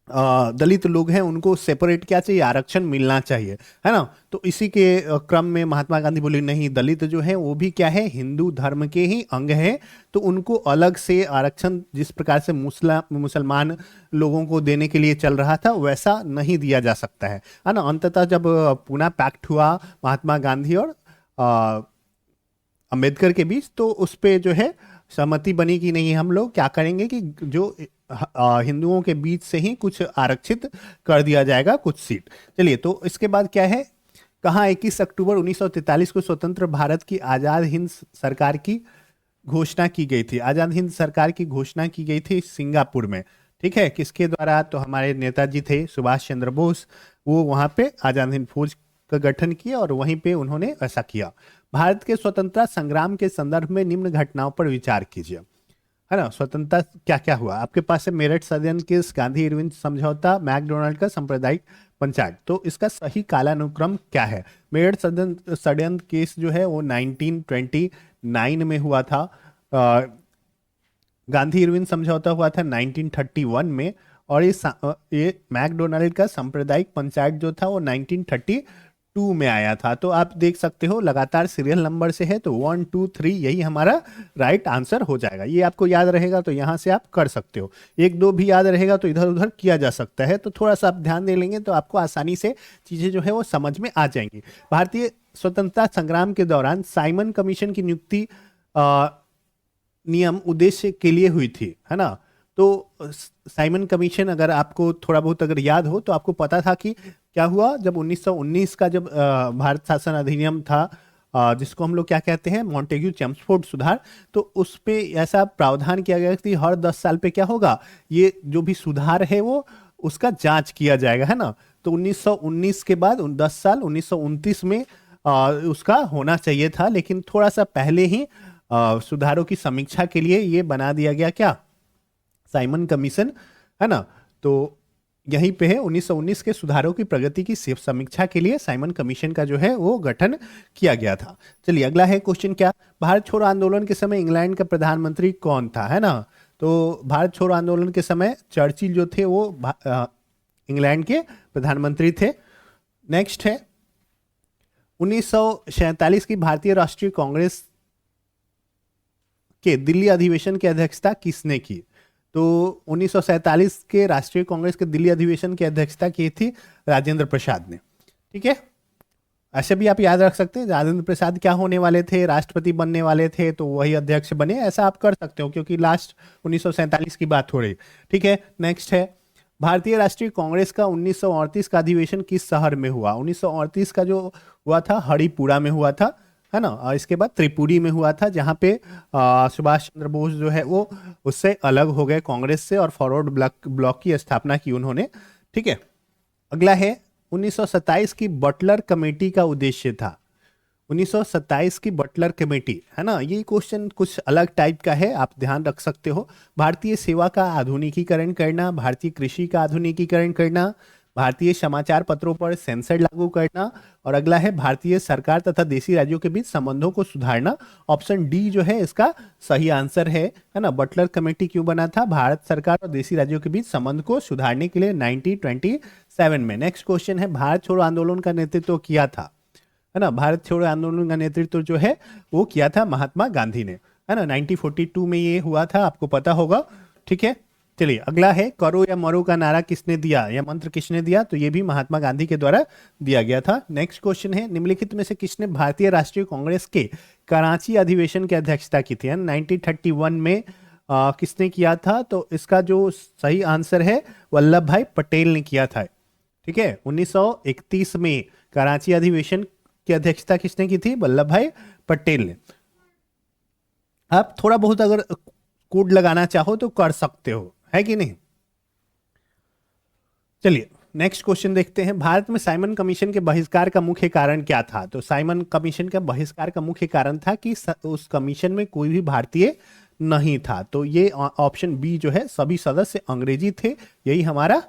दलित लोग हैं उनको सेपरेट क्या चाहिए, आरक्षण मिलना चाहिए, है ना। तो इसी के क्रम में महात्मा गांधी बोले नहीं, दलित जो है वो भी क्या है, हिंदू धर्म के ही अंग है, तो उनको अलग से आरक्षण जिस प्रकार से मुसलमान लोगों को देने के लिए चल रहा था वैसा नहीं दिया जा सकता है ना। अंततः जब पूना पैक्ट हुआ महात्मा गांधी और अंबेडकर के बीच, तो उस पे जो है सहमति बनी कि नहीं, हम लोग क्या करेंगे कि जो हिंदुओं के बीच से ही कुछ आरक्षित कर दिया जाएगा कुछ सीट। चलिए, तो इसके बाद क्या है, कहाँ 21 अक्टूबर 1943 को स्वतंत्र भारत की आज़ाद हिंद सरकार की घोषणा की गई थी। आज़ाद हिंद सरकार की घोषणा की गई थी सिंगापुर में, ठीक है। किसके द्वारा? तो हमारे नेताजी थे सुभाष चंद्र बोस, वो वहाँ पे आज़ाद हिंद फौज का गठन किया और वहीं पे उन्होंने ऐसा किया। भारत के स्वतंत्रता संग्राम के संदर्भ में निम्न घटनाओं पर विचार कीजिए, है ना। स्वतंत्रता क्या क्या हुआ आपके पास है? मेरठ षड्यंत्र केस, गांधी इरविन समझौता, मैकडोनाल्ड का सांप्रदायिक पंचायत। तो इसका सही कालानुक्रम क्या है? मेरठ षड्यंत्र केस जो है वो 1929 में हुआ था। गांधी इरविन समझौता हुआ था 1931 में, और ये मैकडोनाल्ड का सांप्रदायिक पंचायत जो था वो 1932 में आया था। तो आप देख सकते हो लगातार सीरियल नंबर से है, तो 1 2 3 यही हमारा राइट आंसर हो जाएगा। ये आपको याद रहेगा तो यहाँ से आप कर सकते हो, 1 2 भी याद रहेगा तो इधर उधर किया जा सकता है। तो थोड़ा सा आप ध्यान दे लेंगे तो आपको आसानी से चीज़ें जो है वो समझ में आ जाएंगी। भारतीय स्वतंत्रता संग्राम के दौरान साइमन कमीशन की नियुक्ति नियम उद्देश्य के लिए हुई थी, है ना। तो साइमन कमीशन अगर आपको थोड़ा बहुत अगर याद हो तो आपको पता था कि क्या हुआ जब 1919 का जब भारत शासन अधिनियम था, जिसको हम लोग क्या कहते हैं, मॉन्टेग्यू चेम्सफोर्ड सुधार। तो उस पे ऐसा प्रावधान किया गया कि हर 10 साल पे क्या होगा, ये जो भी सुधार है वो उसका जांच किया जाएगा, है ना। तो 1919 के बाद 10 साल 1929 में उसका होना चाहिए था, लेकिन थोड़ा सा पहले ही सुधारों की समीक्षा के लिए ये बना दिया गया क्या, साइमन कमीशन, है ना। तो यहीं पे है 1919 के सुधारों की प्रगति की समीक्षा के लिए साइमन कमीशन का जो है वो गठन किया गया था। चलिए अगला है क्वेश्चन, क्या भारत छोड़ो आंदोलन के समय इंग्लैंड का प्रधानमंत्री कौन था, है ना। तो भारत छोड़ो आंदोलन के समय चर्चिल जो थे वो इंग्लैंड के प्रधानमंत्री थे। नेक्स्ट है 1947 की भारतीय राष्ट्रीय कांग्रेस के दिल्ली अधिवेशन की अध्यक्षता किसने की? तो 1947 के राष्ट्रीय कांग्रेस के दिल्ली अधिवेशन की अध्यक्षता की थी राजेंद्र प्रसाद ने, ठीक है। ऐसे भी आप याद रख सकते हैं, राजेंद्र प्रसाद क्या होने वाले थे, राष्ट्रपति बनने वाले थे, तो वही अध्यक्ष बने, ऐसा आप कर सकते हो क्योंकि लास्ट 1947 की बात हो रही, ठीक है। नेक्स्ट है भारतीय राष्ट्रीय कांग्रेस का 1938 का अधिवेशन किस शहर में हुआ? 1938 का जो हुआ था हरिपुरा में हुआ था, है ना। और इसके बाद त्रिपुरी में हुआ था, जहाँ पे सुभाष चंद्र बोस जो है वो उससे अलग हो गए कांग्रेस से और फॉरवर्ड ब्लॉक की स्थापना की उन्होंने, ठीक है। अगला है 1927 की बटलर कमेटी का उद्देश्य था। 1927 की बटलर कमेटी, है ना, ये क्वेश्चन कुछ अलग टाइप का है, आप ध्यान रख सकते हो। भारतीय सेवा का आधुनिकीकरण करना, भारतीय कृषि का आधुनिकीकरण करना, भारतीय समाचार पत्रों पर सेंसर लागू करना, और अगला है भारतीय सरकार तथा देशी राज्यों के बीच संबंधों को सुधारना। ऑप्शन डी जो है इसका सही आंसर है ना। बटलर कमेटी क्यों बना था? भारत सरकार और देशी राज्यों के बीच संबंध को सुधारने के लिए 1927 में। नेक्स्ट क्वेश्चन है भारत छोड़ो आंदोलन का नेतृत्व किया था, है ना। भारत छोड़ो आंदोलन का नेतृत्व जो है वो किया था महात्मा गांधी ने, है ना। 1942 में ये हुआ था, आपको पता होगा, ठीक है। चलिए अगला है करो या मरो का नारा किसने दिया, या मंत्र किसने दिया? तो ये भी महात्मा गांधी के द्वारा दिया गया था। नेक्स्ट क्वेश्चन है निम्नलिखित में से किसने भारतीय राष्ट्रीय कांग्रेस के कराची अधिवेशन की अध्यक्षता की थी? 1931 में किसने किया था? तो इसका जो सही आंसर है वल्लभ भाई पटेल ने किया था, ठीक है, 1931 में कराची अधिवेशन की अध्यक्षता किसने की थी? वल्लभ भाई पटेल ने। आप थोड़ा बहुत अगर कोड लगाना चाहो तो कर सकते हो, है कि नहीं? चलिए नेक्स्ट क्वेश्चन देखते हैं। भारत में साइमन कमीशन के बहिष्कार का मुख्य कारण क्या था? तो साइमन कमीशन का बहिष्कार का मुख्य कारण था कि उस कमीशन में कोई भी भारतीय नहीं था। तो ये ऑप्शन बी जो है, सभी सदस्य अंग्रेजी थे, यही हमारा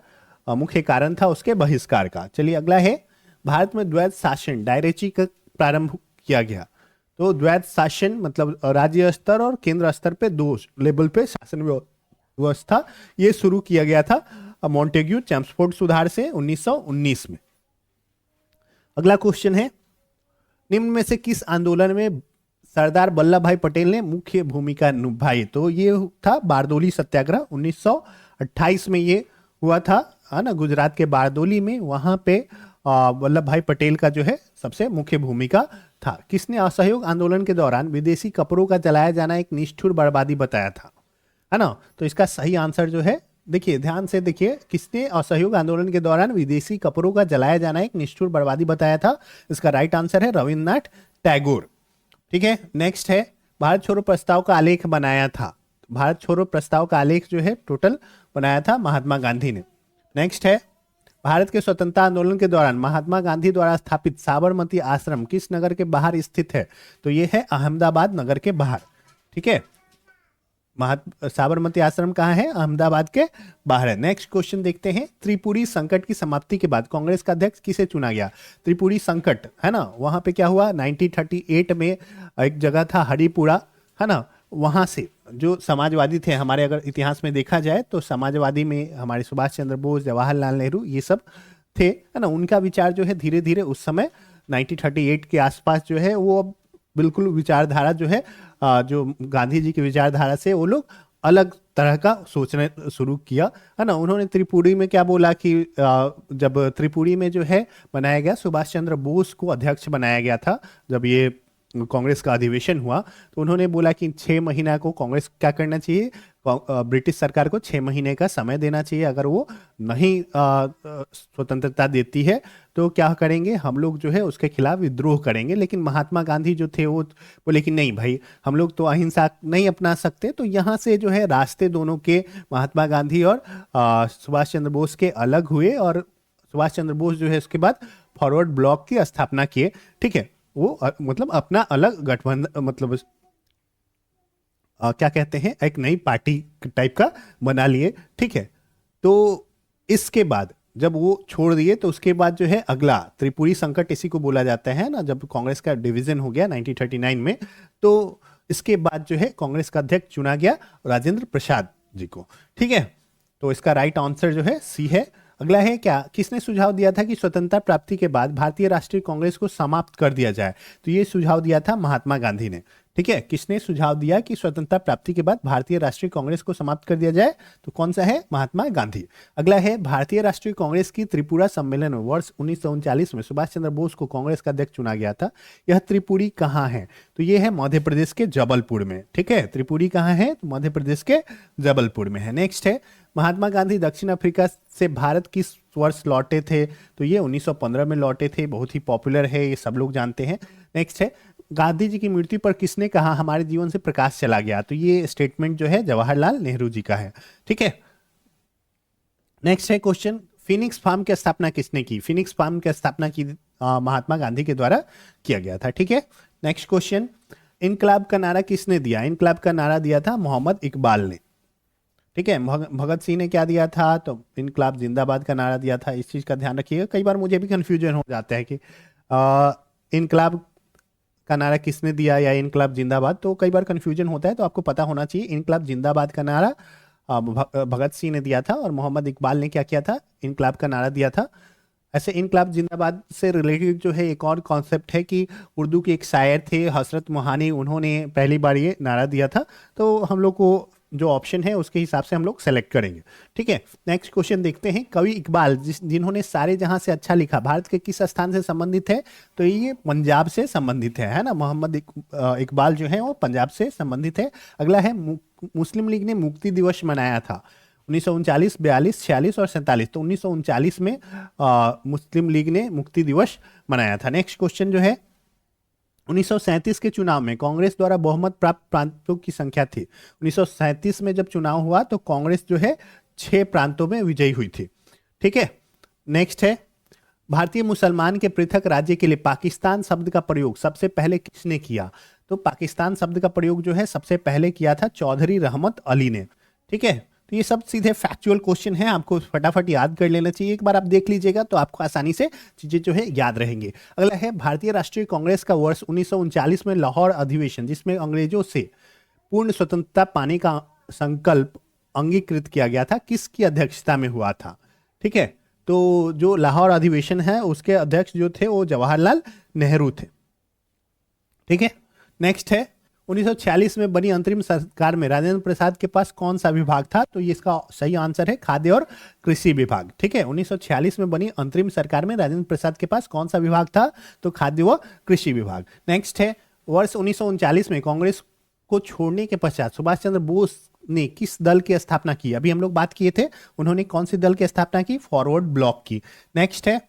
मुख्य कारण था उसके बहिष्कार का। चलिए अगला है, भारत में द्वैध शासन डायरेची का प्रारंभ किया गया। तो द्वैध शासन मतलब राज्य स्तर और केंद्र स्तर पे दो लेवल पे शासन व्यवस्था ये शुरू किया गया था मॉन्टेग्यू चैम्सफोर्ड सुधार से 1919 में। अगला क्वेश्चन है, निम्न में से किस आंदोलन में सरदार वल्लभ भाई पटेल ने मुख्य भूमिका निभाई? तो ये था बारदोली सत्याग्रह, 1928 में ये हुआ था, है ना, गुजरात के बारदोली में। वहां पे वल्लभ भाई पटेल का जो है सबसे मुख्य भूमिका था। किसने असहयोग आंदोलन के दौरान विदेशी कपड़ों का जलाया जाना एक निष्ठुर बर्बादी बताया था? है ना, तो इसका सही आंसर जो है, देखिए ध्यान से देखिए, किसने असहयोग आंदोलन के दौरान विदेशी कपड़ों का जलाया जाना एक निष्ठुर बर्बादी बताया था? इसका राइट आंसर है रविन्द्रनाथ टैगोर। ठीक है, नेक्स्ट है, भारत छोड़ो प्रस्ताव का आलेख बनाया था। भारत छोड़ो प्रस्ताव का आलेख जो है टोटल बनाया था महात्मा गांधी ने। नेक्स्ट है, भारत के स्वतंत्रता आंदोलन के दौरान महात्मा गांधी द्वारा स्थापित साबरमती आश्रम किस नगर के बाहर स्थित है? तो ये है अहमदाबाद नगर के बाहर। ठीक है, साबरमती आश्रम कहाँ है? अहमदाबाद के बाहर है। नेक्स्ट क्वेश्चन देखते हैं, त्रिपुरी संकट की समाप्ति के बाद कांग्रेस का अध्यक्ष किसे चुना गया? त्रिपुरी संकट, है ना, वहां पे क्या हुआ? 1938 में एक जगह था हरिपुरा, है ना, वहां से जो समाजवादी थे हमारे, अगर इतिहास में देखा जाए तो समाजवादी में हमारे सुभाष चंद्र बोस, जवाहरलाल नेहरू, ये सब थे, है ना। उनका विचार जो है धीरे धीरे उस समय 1938 के आसपास जो है वो बिल्कुल विचारधारा जो है जो गांधी जी की विचारधारा से वो लोग अलग तरह का सोचने शुरू किया, है ना। उन्होंने त्रिपुरी में क्या बोला कि जब त्रिपुरी में जो है बनाया गया, सुभाष चंद्र बोस को अध्यक्ष बनाया गया था जब ये कांग्रेस का अधिवेशन हुआ, तो उन्होंने बोला कि 6 महीना को कांग्रेस क्या करना चाहिए, ब्रिटिश सरकार को 6 महीने का समय देना चाहिए। अगर वो नहीं स्वतंत्रता देती है तो क्या करेंगे हम लोग, जो है उसके खिलाफ विद्रोह करेंगे। लेकिन महात्मा गांधी जो थे वो बोले कि नहीं भाई, हम लोग तो अहिंसा नहीं अपना सकते। तो यहाँ से जो है रास्ते दोनों के, महात्मा गांधी और सुभाष चंद्र बोस के अलग हुए, और सुभाष चंद्र बोस जो है उसके बाद फॉरवर्ड ब्लॉक की स्थापना किए। ठीक है, वो मतलब अपना अलग गठबंधन, मतलब क्या कहते हैं, एक नई पार्टी टाइप का बना लिए। ठीक है, तो इसके बाद जब वो छोड़ दिए तो उसके बाद जो है अगला त्रिपुरी संकट इसी को बोला जाता है ना, जब कांग्रेस का डिवीजन हो गया 1939 में, तो इसके बाद जो है कांग्रेस का अध्यक्ष चुना गया राजेंद्र प्रसाद जी को। ठीक है, तो इसका राइट आंसर जो है सी है। अगला है, क्या किसने सुझाव दिया था कि स्वतंत्रता प्राप्ति के बाद भारतीय राष्ट्रीय कांग्रेस को समाप्त कर दिया जाए? तो ये सुझाव दिया था महात्मा गांधी ने। ठीक है, किसने सुझाव दिया कि स्वतंत्रता प्राप्ति के बाद भारतीय राष्ट्रीय कांग्रेस को समाप्त कर दिया जाए? तो कौन सा है? महात्मा गांधी। अगला है, भारतीय राष्ट्रीय कांग्रेस की त्रिपुरा सम्मेलन में वर्ष 1939 में सुभाष चंद्र बोस को कांग्रेस का अध्यक्ष चुना गया था। यह त्रिपुरी कहाँ है? तो ये है मध्य प्रदेश के जबलपुर में। ठीक है, त्रिपुरी कहाँ है? तो मध्य प्रदेश के जबलपुर में है। नेक्स्ट है, महात्मा गांधी दक्षिण अफ्रीका से भारत किस वर्ष लौटे थे? तो ये 1915 में लौटे थे। बहुत ही पॉपुलर है, ये सब लोग जानते हैं। नेक्स्ट है, गांधी जी की मृत्यु पर किसने कहा हमारे जीवन से प्रकाश चला गया? तो ये स्टेटमेंट जो है जवाहरलाल नेहरू जी का है। ठीक है, नेक्स्ट है क्वेश्चन, फिनिक्स फार्म की स्थापना किसने की? फिनिक्स फार्म की स्थापना की महात्मा गांधी के द्वारा किया गया था। ठीक है, नेक्स्ट क्वेश्चन, इनकलाब का नारा किसने दिया? इनकलाब का नारा दिया था मोहम्मद इकबाल ने। ठीक है, भगत सिंह ने क्या दिया था? तो इनकलाब जिंदाबाद का नारा दिया था। इस चीज का ध्यान रखिएगा, कई बार मुझे भी कंफ्यूजन हो जाता है कि इनकलाब का नारा किसने दिया या इनकलाब जिंदाबाद, तो कई बार कंफ्यूजन होता है, तो आपको पता होना चाहिए इनकलाब जिंदाबाद का नारा भगत सिंह ने दिया था, और मोहम्मद इकबाल ने क्या किया था? इनकलाब का नारा दिया था। ऐसे इनकलाब जिंदाबाद से रिलेटेड जो है एक और कॉन्सेप्ट है कि उर्दू के एक शायर थे हसरत मोहानी, उन्होंने पहली बार ये नारा दिया था। तो हम लोग को जो ऑप्शन है उसके हिसाब से हम लोग सेलेक्ट करेंगे। ठीक है, नेक्स्ट क्वेश्चन देखते हैं, कवि इकबाल जिन्होंने सारे जहां से अच्छा लिखा भारत के किस स्थान से संबंधित है? तो ये पंजाब से संबंधित है ना। मोहम्मद इकबाल जो है वो पंजाब से संबंधित है। अगला है, मुस्लिम लीग ने मुक्ति दिवस मनाया था 1939, 42, 46 और 47। तो 1939 में मुस्लिम लीग ने मुक्ति दिवस मनाया था। नेक्स्ट क्वेश्चन जो है, 1937 के चुनाव में कांग्रेस द्वारा बहुमत प्राप्त प्रांतों की संख्या थी। 1937 में जब चुनाव हुआ तो कांग्रेस जो है 6 प्रांतों में विजयी हुई थी। ठीक है, नेक्स्ट है, भारतीय मुसलमान के पृथक राज्य के लिए पाकिस्तान शब्द का प्रयोग सबसे पहले किसने किया? तो पाकिस्तान शब्द का प्रयोग जो है सबसे पहले किया था चौधरी रहमत अली ने। ठीक है, तो ये सब सीधे फैक्चुअल क्वेश्चन है, आपको फटाफट याद कर लेना चाहिए। एक बार आप देख लीजिएगा तो आपको आसानी से चीजें जो है याद रहेंगे। अगला है, भारतीय राष्ट्रीय कांग्रेस का वर्ष 1939 में लाहौर अधिवेशन, जिसमें अंग्रेजों से पूर्ण स्वतंत्रता पाने का संकल्प अंगीकृत किया गया था, किसकी अध्यक्षता में हुआ था? ठीक है, तो जो लाहौर अधिवेशन है उसके अध्यक्ष जो थे वो जवाहरलाल नेहरू थे। ठीक है, नेक्स्ट है, 1946 में बनी अंतरिम सरकार में राजेंद्र प्रसाद के पास कौन सा विभाग था? तो ये इसका सही आंसर है खाद्य और कृषि विभाग। ठीक है, 1946 में बनी अंतरिम सरकार में राजेंद्र प्रसाद के पास कौन सा विभाग था? तो खाद्य व कृषि विभाग। नेक्स्ट है, वर्ष 1939 में कांग्रेस को छोड़ने के पश्चात सुभाष चंद्र बोस ने किस दल की स्थापना की? अभी हम लोग बात किए थे, उन्होंने कौन सी दल की स्थापना की? फॉरवर्ड ब्लॉक की। नेक्स्ट है,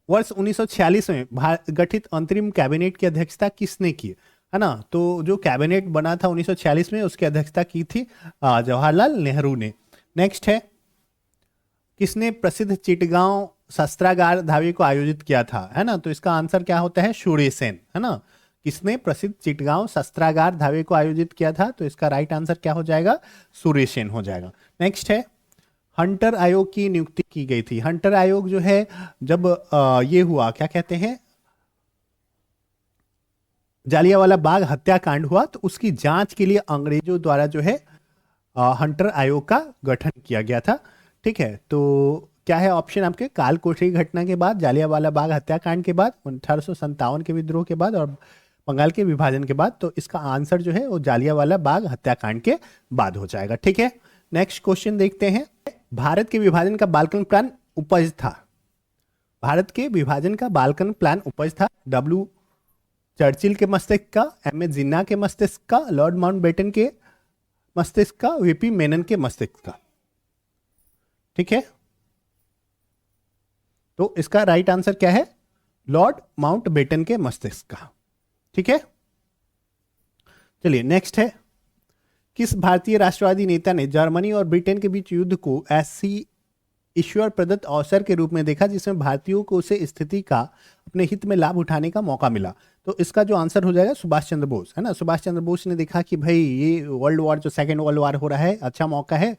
वर्ष 1946 में गठित अंतरिम कैबिनेट की अध्यक्षता किसने की? है ना, तो जो कैबिनेट बना था 1946 में उसकी अध्यक्षता की थी जवाहरलाल नेहरू ने। नेक्स्ट है, किसने प्रसिद्ध चिटगांव शस्त्रागार धावे को आयोजित किया था? है ना, तो इसका आंसर क्या होता है? सूर्य सेन। है ना, किसने प्रसिद्ध चिटगांव शस्त्रागार धावे को आयोजित किया था? तो इसका राइट आंसर क्या हो जाएगा? सूर्य सेन हो जाएगा। नेक्स्ट है, हंटर आयोग की नियुक्ति की गई थी। हंटर आयोग जो है जब ये हुआ, क्या कहते हैं, जालियांवाला बाग हत्याकांड हुआ, तो उसकी जांच के लिए अंग्रेजों द्वारा जो है हंटर आयोग का गठन किया गया था। ठीक है, तो क्या है ऑप्शन आपके? काल कोठरी घटना के बाद, जालियांवाला बाग हत्याकांड के बाद, 1857 के विद्रोह के बाद और बंगाल के विभाजन के बाद। तो इसका आंसर जो है वो जालियांवाला बाग हत्याकांड के बाद हो जाएगा। ठीक है, नेक्स्ट क्वेश्चन देखते हैं, भारत के विभाजन का बाल्कन प्लान उपज था। भारत के विभाजन का बाल्कन प्लान उपज था डब्ल्यू चर्चिल के मस्तिष्क का, एम ए जिन्ना के मस्तिष्क का, लॉर्ड माउंटबेटन के मस्तिष्क का, वीपी मेनन के मस्तिष्क का। ठीक है, तो इसका राइट आंसर क्या है? लॉर्ड माउंटबेटन के मस्तिष्क का। ठीक है, चलिए नेक्स्ट है, किस भारतीय राष्ट्रवादी नेता ने जर्मनी और ब्रिटेन के बीच युद्ध को ऐसी ईश्वर प्रदत्त अवसर के रूप में देखा जिसमें भारतीयों को उसे स्थिति का अपने हित में लाभ उठाने का मौका मिला? तो इसका जो आंसर हो जाएगा सुभाष चंद्र बोस। है ना, सुभाष चंद्र बोस ने देखा कि भाई ये वर्ल्ड वॉर जो सेकेंड वर्ल्ड वॉर हो रहा है, अच्छा मौका है,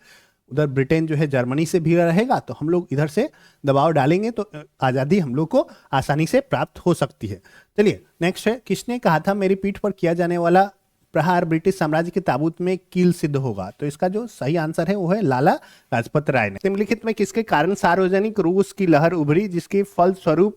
उधर ब्रिटेन जो है जर्मनी से भी रहेगा, तो हम लोग इधर से दबाव डालेंगे तो आज़ादी हम लोग को आसानी से प्राप्त हो सकती है। चलिए नेक्स्ट है, किसने कहा था मेरी पीठ पर किया जाने वाला प्रहार ब्रिटिश साम्राज्य के ताबूत में कील सिद्ध होगा? तो इसका जो सही आंसर है वो है लाला लाजपत राय ने। निम्नलिखित में किसके कारण सार्वजनिक रोष की लहर उभरी जिसके फलस्वरूप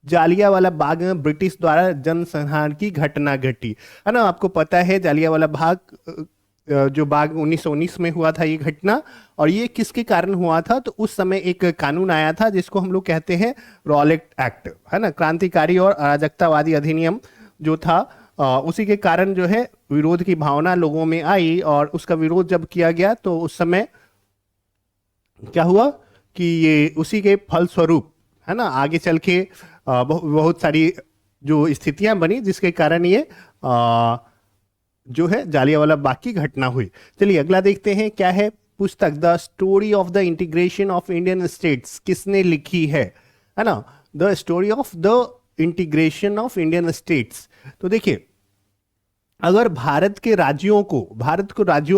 जालियांवाला बाग में ब्रिटिश द्वारा जनसंहार की घटना घटी? है ना, आपको पता है जालियांवाला बाग जो बाग 1919 में हुआ था ये घटना, और ये किसके कारण हुआ था? तो उस समय एक कानून आया था जिसको हम लोग कहते हैं रॉलेट एक्ट। है ना, क्रांतिकारी और अराजकतावादी अधिनियम जो था, उसी के कारण जो है विरोध की भावना लोगों में आई, और उसका विरोध जब किया गया तो उस समय क्या हुआ कि ये उसी के फलस्वरूप, है ना, आगे चल के बहुत सारी जो स्थितियां बनी जिसके कारण ये जो है जालियांवाला बाग की घटना हुई। चलिए अगला देखते हैं, क्या है पुस्तक the story of the integration of Indian states किसने लिखी है? है ना, the story of the integration of Indian states. तो देखिए, अगर भारत के राज्यों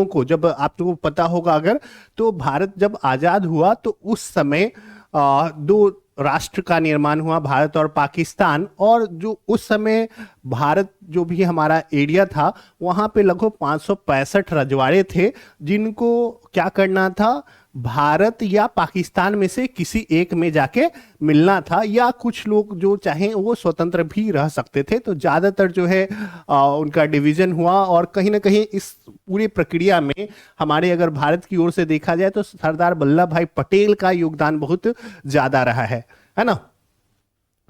को जब आपको पता होगा, अगर तो भारत जब आजाद हुआ तो उस समय दो राष्ट्र का निर्माण हुआ, भारत और पाकिस्तान। और जो उस समय भारत जो भी हमारा एरिया था वहां पे लगभग 565 रजवाड़े थे जिनको क्या करना था, भारत या पाकिस्तान में से किसी एक में जाके मिलना था, या कुछ लोग जो चाहें वो स्वतंत्र भी रह सकते थे। तो ज्यादातर जो है उनका डिवीजन हुआ, और कहीं ना कहीं इस पूरी प्रक्रिया में हमारे अगर भारत की ओर से देखा जाए तो सरदार वल्लभ भाई पटेल का योगदान बहुत ज्यादा रहा है ना।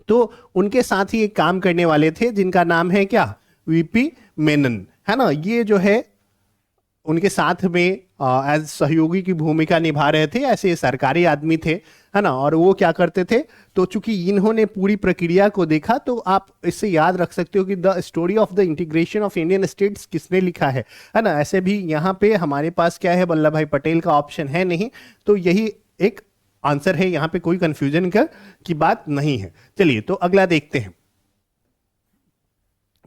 तो उनके साथ ही एक काम करने वाले थे जिनका नाम है क्या? वीपी मेनन। है ना, ये जो है उनके साथ में एज सहयोगी की भूमिका निभा रहे थे, ऐसे सरकारी आदमी थे, है ना। और वो क्या करते थे, तो चूंकि इन्होंने पूरी प्रक्रिया को देखा, तो आप इससे याद रख सकते हो कि the story of the integration of Indian states किसने लिखा है ना। ऐसे भी यहाँ पे हमारे पास क्या है, वल्लभ भाई पटेल का ऑप्शन है नहीं, तो यही एक आंसर है, यहाँ पे कोई कंफ्यूजन की बात नहीं है। चलिए तो अगला देखते हैं।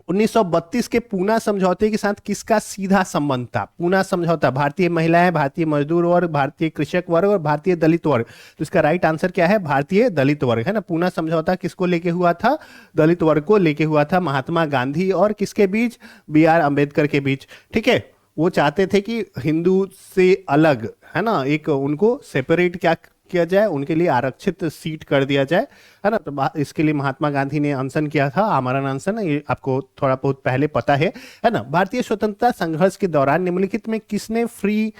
1932 के पूना समझौते के साथ किसका सीधा संबंध था? पूना समझौता, भारतीय महिलाएं, भारतीय मजदूर वर्ग, भारतीय कृषक वर्ग और भारतीय दलित वर्ग। तो इसका राइट आंसर क्या है? भारतीय दलित वर्ग, है ना। पूना समझौता किसको लेके हुआ था? दलित वर्ग को लेके हुआ था, महात्मा गांधी और किसके बीच? बी आर अम्बेडकर के बीच। ठीक है, वो चाहते थे कि हिंदू से अलग, है ना, एक उनको सेपरेट क्या किया जाए, उनके लिए आरक्षित सीट कर दिया जाए, है ना। तो इसके लिए महात्मा गांधी ने अनशन किया था, आमरण अनशन, ये आपको थोड़ा बहुत पहले पता है ना। भारतीय स्वतंत्रता संघर्ष के दौरान निम्नलिखित में किसने फ्री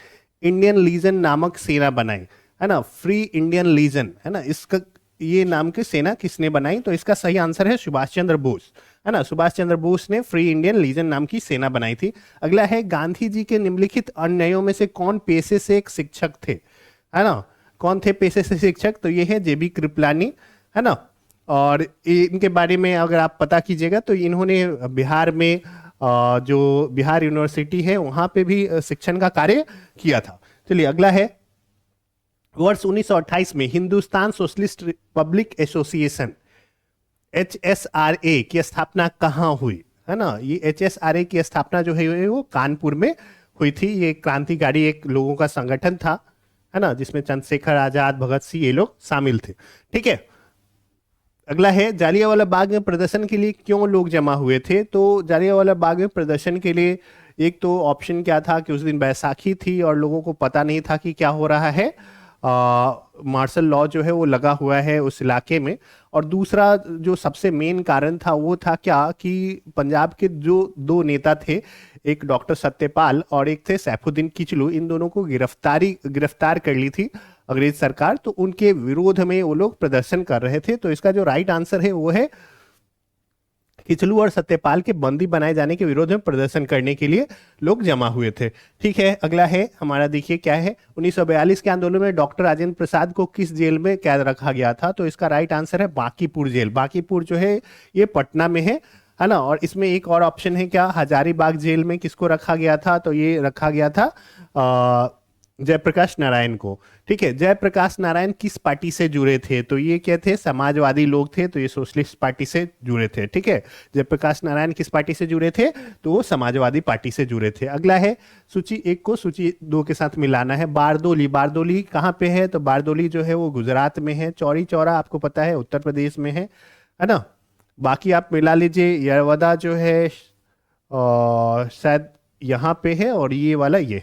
इंडियन लीजन नामक सेना बनाई, है ना। फ्री इंडियन लीजन, है ना, इसका ये नाम की सेना किसने बनाई? तो इसका सही आंसर है सुभाष चंद्र बोस, है ना। सुभाष चंद्र बोस ने फ्री इंडियन लीजन नाम की सेना बनाई थी। अगला है, गांधी जी के निम्नलिखित अन्यायों में से कौन पेशे से एक शिक्षक थे, है ना। कौन थे पेशे से शिक्षक? तो ये है जेबी कृपलानी, है ना। और इनके बारे में अगर आप पता कीजिएगा, तो इन्होंने बिहार में जो बिहार यूनिवर्सिटी है वहां पे भी शिक्षण का कार्य किया था। चलिए अगला है, वर्ष 1928 में Hindustan socialist Republic association HSRA की स्थापना कहाँ हुई, है ना। ये HSRA की स्थापना जो है वो कानपुर में हुई थी। ये क्रांतिकारी एक लोगों का संगठन था, है ना, जिसमें चंद्रशेखर आजाद, भगत सिंह, ये लोग शामिल थे। ठीक है, अगला है, जालियांवाला बाग में प्रदर्शन के लिए क्यों लोग जमा हुए थे? तो जालियांवाला बाग में प्रदर्शन के लिए एक तो ऑप्शन क्या था कि उस दिन बैसाखी थी और लोगों को पता नहीं था कि क्या हो रहा है, मार्शल लॉ जो है वो लगा हुआ है उस इलाके में। और दूसरा जो सबसे मेन कारण था वो था क्या कि पंजाब के जो दो नेता थे, एक डॉक्टर सत्यपाल और एक थे सैफुद्दीन किचलू, इन दोनों को गिरफ्तार कर ली थी अंग्रेज सरकार। तो उनके विरोध में वो लोग प्रदर्शन कर रहे थे। तो इसका जो राइट आंसर है वो है किचलू और सत्यपाल के बंदी बनाए जाने के विरोध में प्रदर्शन करने के लिए लोग जमा हुए थे। ठीक है, अगला है हमारा, देखिए क्या है, 1942 के आंदोलन में डॉक्टर राजेंद्र प्रसाद को किस जेल में कैद रखा गया था? तो इसका राइट आंसर है बांकीपुर जेल। बांकीपुर जो है ये पटना में है ना। और इसमें एक और ऑप्शन है क्या, हजारीबाग जेल में किसको रखा गया था? तो ये रखा गया था जयप्रकाश नारायण को। ठीक है, जयप्रकाश नारायण किस पार्टी से जुड़े थे? तो ये क्या थे? समाजवादी लोग थे, तो ये सोशलिस्ट पार्टी से जुड़े थे। ठीक है, जयप्रकाश नारायण किस पार्टी से जुड़े थे? तो वो समाजवादी पार्टी से जुड़े थे। अगला है, सूची 1 को सूची 2 के साथ मिलाना है। बारदोली, बारदोली कहाँ पे है? तो बारदोली जो है वो गुजरात में है। चौरी चौरा आपको पता है उत्तर प्रदेश में है ना। बाकी आप मिला लीजिए, यरवदा जो है शायद यहाँ पे है और ये वाला ये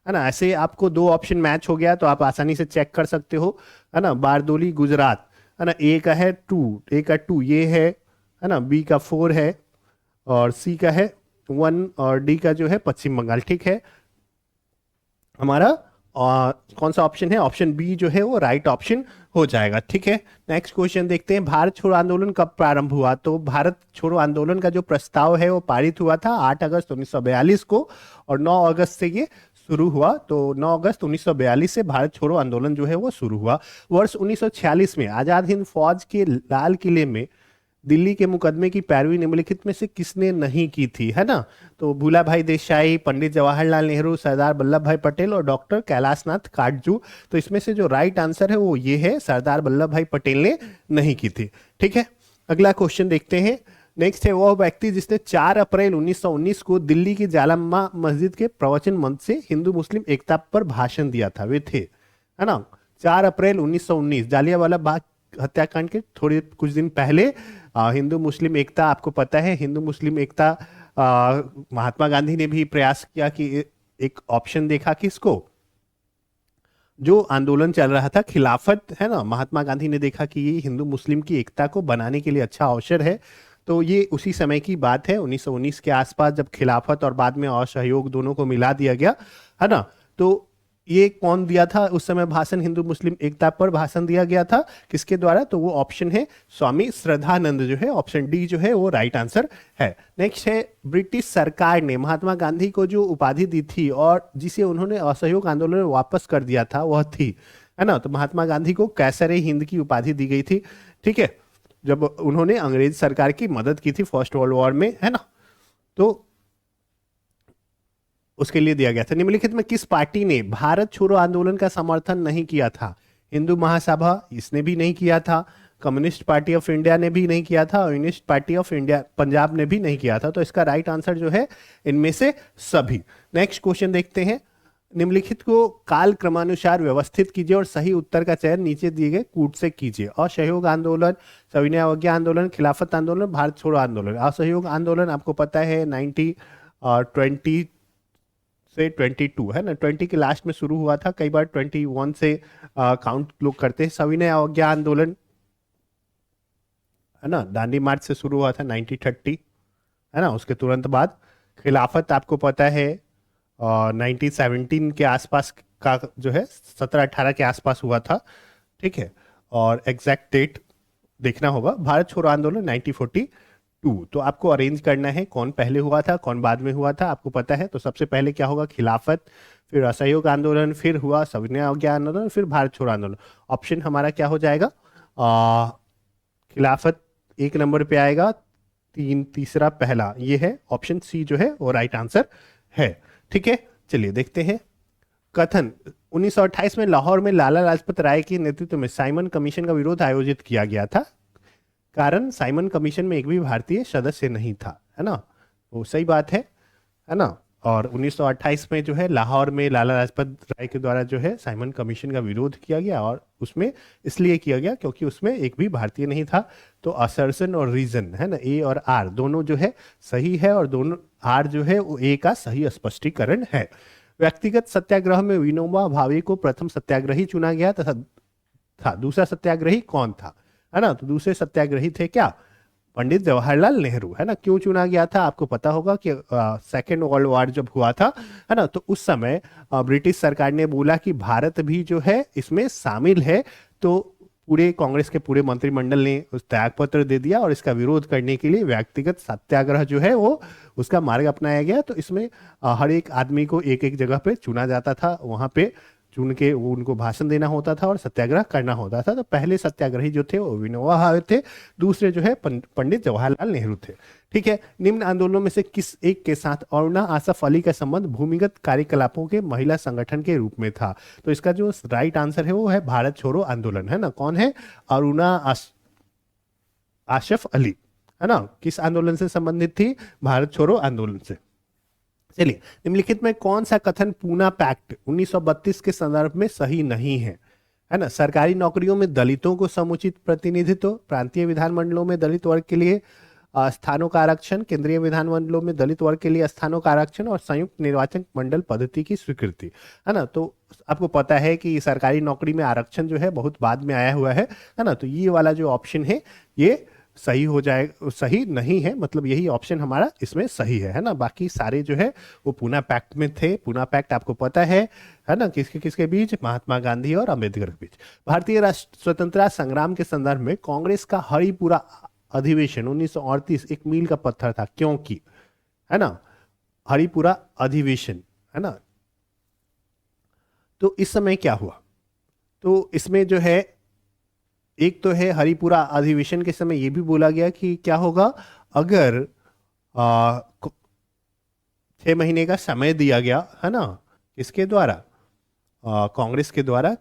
है ना। ऐसे आपको 2 ऑप्शन मैच हो गया तो आप आसानी से चेक कर सकते हो, है ना। बारदोली गुजरात, है ना। ए का है 2, ए का 2 ये है ना। बी का 4 है और सी का है 1 और डी का जो है पश्चिम बंगाल। ठीक है, हमारा कौन सा ऑप्शन है? ऑप्शन बी जो है वो राइट ऑप्शन हो जाएगा। ठीक है, नेक्स्ट क्वेश्चन देखते हैं। भारत छोड़ो आंदोलन कब प्रारंभ हुआ? तो भारत छोड़ो आंदोलन का जो प्रस्ताव है वो पारित हुआ था 8 अगस्त 1942 को और 9 अगस्त से ये शुरू हुआ। तो 9 अगस्त 1942 से भारत छोड़ो आंदोलन जो है वो शुरू हुआ। वर्ष 1946 में आजाद हिंद फौज के लाल किले में दिल्ली के मुकदमे की पैरवी निम्नलिखित में से किसने नहीं की थी, है ना। तो भूला भाई देसाई, पंडित जवाहरलाल नेहरू, सरदार वल्लभ भाई पटेल और डॉक्टर कैलाशनाथ काटजू। तो इसमें से जो राइट आंसर है वो ये है, सरदार वल्लभ भाई पटेल ने नहीं की थी। ठीक है, अगला क्वेश्चन देखते हैं। नेक्स्ट है, वह व्यक्ति जिसने 4 अप्रैल 1919 को दिल्ली की जालमा मस्जिद के प्रवचन मंच से हिंदू मुस्लिम एकता पर भाषण दिया था, वे थे, है ना। 4 अप्रैल 1919 जालियांवाला बाग हत्याकांड के थोड़े कुछ दिन पहले हिंदू मुस्लिम एकता, आपको पता है हिंदू मुस्लिम एकता महात्मा गांधी ने भी प्रयास किया कि एक ऑप्शन देखा किसको, जो आंदोलन चल रहा था खिलाफत, है ना। महात्मा गांधी ने देखा कि ये हिंदू मुस्लिम की एकता को बनाने के लिए अच्छा अवसर है। तो ये उसी समय की बात है 1919 के आसपास, जब खिलाफत और बाद में असहयोग दोनों को मिला दिया गया, है ना। तो ये कौन दिया था उस समय भाषण? हिंदू मुस्लिम एकता पर भाषण दिया गया था, किसके द्वारा? तो वो ऑप्शन है स्वामी श्रद्धानंद जो है, ऑप्शन डी जो है वो राइट आंसर है। नेक्स्ट है, ब्रिटिश सरकार ने महात्मा गांधी को जो उपाधि दी थी और जिसे उन्होंने असहयोग आंदोलन में वापस कर दिया था वह थी, है ना, तो महात्मा गांधी को कैसरे हिंद की उपाधि दी गई थी, ठीक है, जब उन्होंने अंग्रेज सरकार की मदद की थी फर्स्ट वर्ल्ड वॉर में, है ना, तो उसके लिए दिया गया था। निम्नलिखित में किस पार्टी ने भारत छोड़ो आंदोलन का समर्थन नहीं किया था? हिंदू महासभा, इसने भी नहीं किया था, कम्युनिस्ट पार्टी ऑफ इंडिया ने भी नहीं किया था, Unionist party of India Punjab ने भी नहीं किया था। तो इसका राइट आंसर जो है इनमें से सभी। नेक्स्ट क्वेश्चन देखते हैं, निम्नलिखित को काल क्रमानुसार व्यवस्थित कीजिए और सही उत्तर का चयन नीचे दिए गए कूट से कीजिए। असहयोग आंदोलन, सविनय अवज्ञा आंदोलन, खिलाफत आंदोलन, भारत छोड़ो आंदोलन। असहयोग आंदोलन आपको पता है 20 से 22 है ना, 20 के लास्ट में शुरू हुआ था, कई बार 21 से काउंट लोग करते हैं। सविनय अवज्ञा आंदोलन, है ना, दांडी मार्च से शुरू हुआ था 1930, है ना, उसके तुरंत बाद। खिलाफत आपको पता है 1917 के आसपास का जो है, 17-18 के आसपास हुआ था, ठीक है, और एग्जैक्ट डेट देखना होगा। भारत छोड़ो आंदोलन 1942। तो आपको अरेंज करना है कौन पहले हुआ था कौन बाद में हुआ था, आपको पता है। तो सबसे पहले क्या होगा? खिलाफत, फिर असहयोग आंदोलन, फिर हुआ सविनय अवज्ञा आंदोलन, फिर भारत छोड़ो आंदोलन। ऑप्शन हमारा क्या हो जाएगा? खिलाफत एक नंबर पे आएगा, तीसरा पहला, ये है ऑप्शन सी जो है वो राइट आंसर है, ठीक है। चलिए देखते हैं कथन। 1928 में लाहौर में लाला लाजपत राय के नेतृत्व में साइमन कमीशन का विरोध आयोजित किया गया था। कारण, साइमन कमीशन में एक भी भारतीय सदस्य नहीं था, है ना, वो सही बात है ना। और 1928 में जो है लाहौर में लाला लाजपत राय के द्वारा जो है साइमन कमीशन का विरोध किया गया, और उसमें इसलिए किया गया क्योंकि उसमें एक भी भारतीय नहीं था। तो असर्शन और रीजन, है ना, ए और आर दोनों जो है सही है, और दोनों आर जो है वो ए का सही स्पष्टीकरण है। व्यक्तिगत सत्याग्रह में विनोबा भावे को प्रथम सत्याग्रही चुना गया था। दूसरा सत्याग्रही कौन था, है ना? तो दूसरे सत्याग्रही थे क्या? पंडित जवाहरलाल नेहरू, है ना। क्यों चुना गया था? आपको पता होगा कि सेकेंड वर्ल्ड वॉर जब हुआ था, है ना, तो उस समय ब्रिटिश सरकार ने बोला कि भारत भी जो है इसमें शामिल है, तो पूरे कांग्रेस के पूरे मंत्रिमंडल ने उस त्याग पत्र दे दिया, और इसका विरोध करने के लिए व्यक्तिगत सत्याग्रह जो है वो उसका मार्ग अपनाया गया। तो इसमें हर एक आदमी को एक एक जगह पे चुना जाता था, वहां पे चुन के वो उनको भाषण देना होता था और सत्याग्रह करना होता था। तो पहले सत्याग्रही जो थे वो विनोबा भावे थे, दूसरे जो है पंडित जवाहरलाल नेहरू थे, ठीक है। निम्न आंदोलनों में से किस एक के साथ अरुणा आसफ अली का संबंध भूमिगत कार्यकलापों के महिला संगठन के रूप में था? तो इसका जो राइट आंसर है वो है भारत छोड़ो आंदोलन, है ना। कौन है? अरुणा आसफ अली, है ना। किस आंदोलन से संबंधित थी? भारत छोड़ो आंदोलन से। चलिए, निम्नलिखित में कौन सा कथन पूना पैक्ट 1932 के संदर्भ में सही नहीं है ना? सरकारी नौकरियों में दलितों को समुचित प्रतिनिधित्व, प्रांतीय विधानमंडलों में दलित वर्ग के लिए स्थानों का आरक्षण, केंद्रीय विधानमंडलों में दलित वर्ग के लिए स्थानों का आरक्षण, और संयुक्त निर्वाचन मंडल पद्धति की स्वीकृति, है ना। तो आपको पता है कि सरकारी नौकरी में आरक्षण जो है बहुत बाद में आया हुआ है ना। तो ये वाला जो ऑप्शन है ये सही हो जाएगा, सही नहीं है, मतलब यही ऑप्शन हमारा इसमें सही है ना। बाकी सारे जो है वो पूना पैक्ट में थे। पूना पैक्ट आपको पता है ना, किसके किसके बीच? महात्मा गांधी और अंबेडकर के बीच। भारतीय राष्ट्र स्वतंत्रता संग्राम के संदर्भ में कांग्रेस का हरिपुरा अधिवेशन 1938 एक मील का पत्थर था, क्योंकि, है ना, हरिपुरा अधिवेशन, है ना। तो इस समय क्या हुआ? तो इसमें जो है एक तो है हरिपुरा अधिवेशन के समय ये भी बोला गया कि क्या होगा अगर 6 महीने का समय दिया गया, है ना, इसके द्वारा कांग्रेस के द्वारा।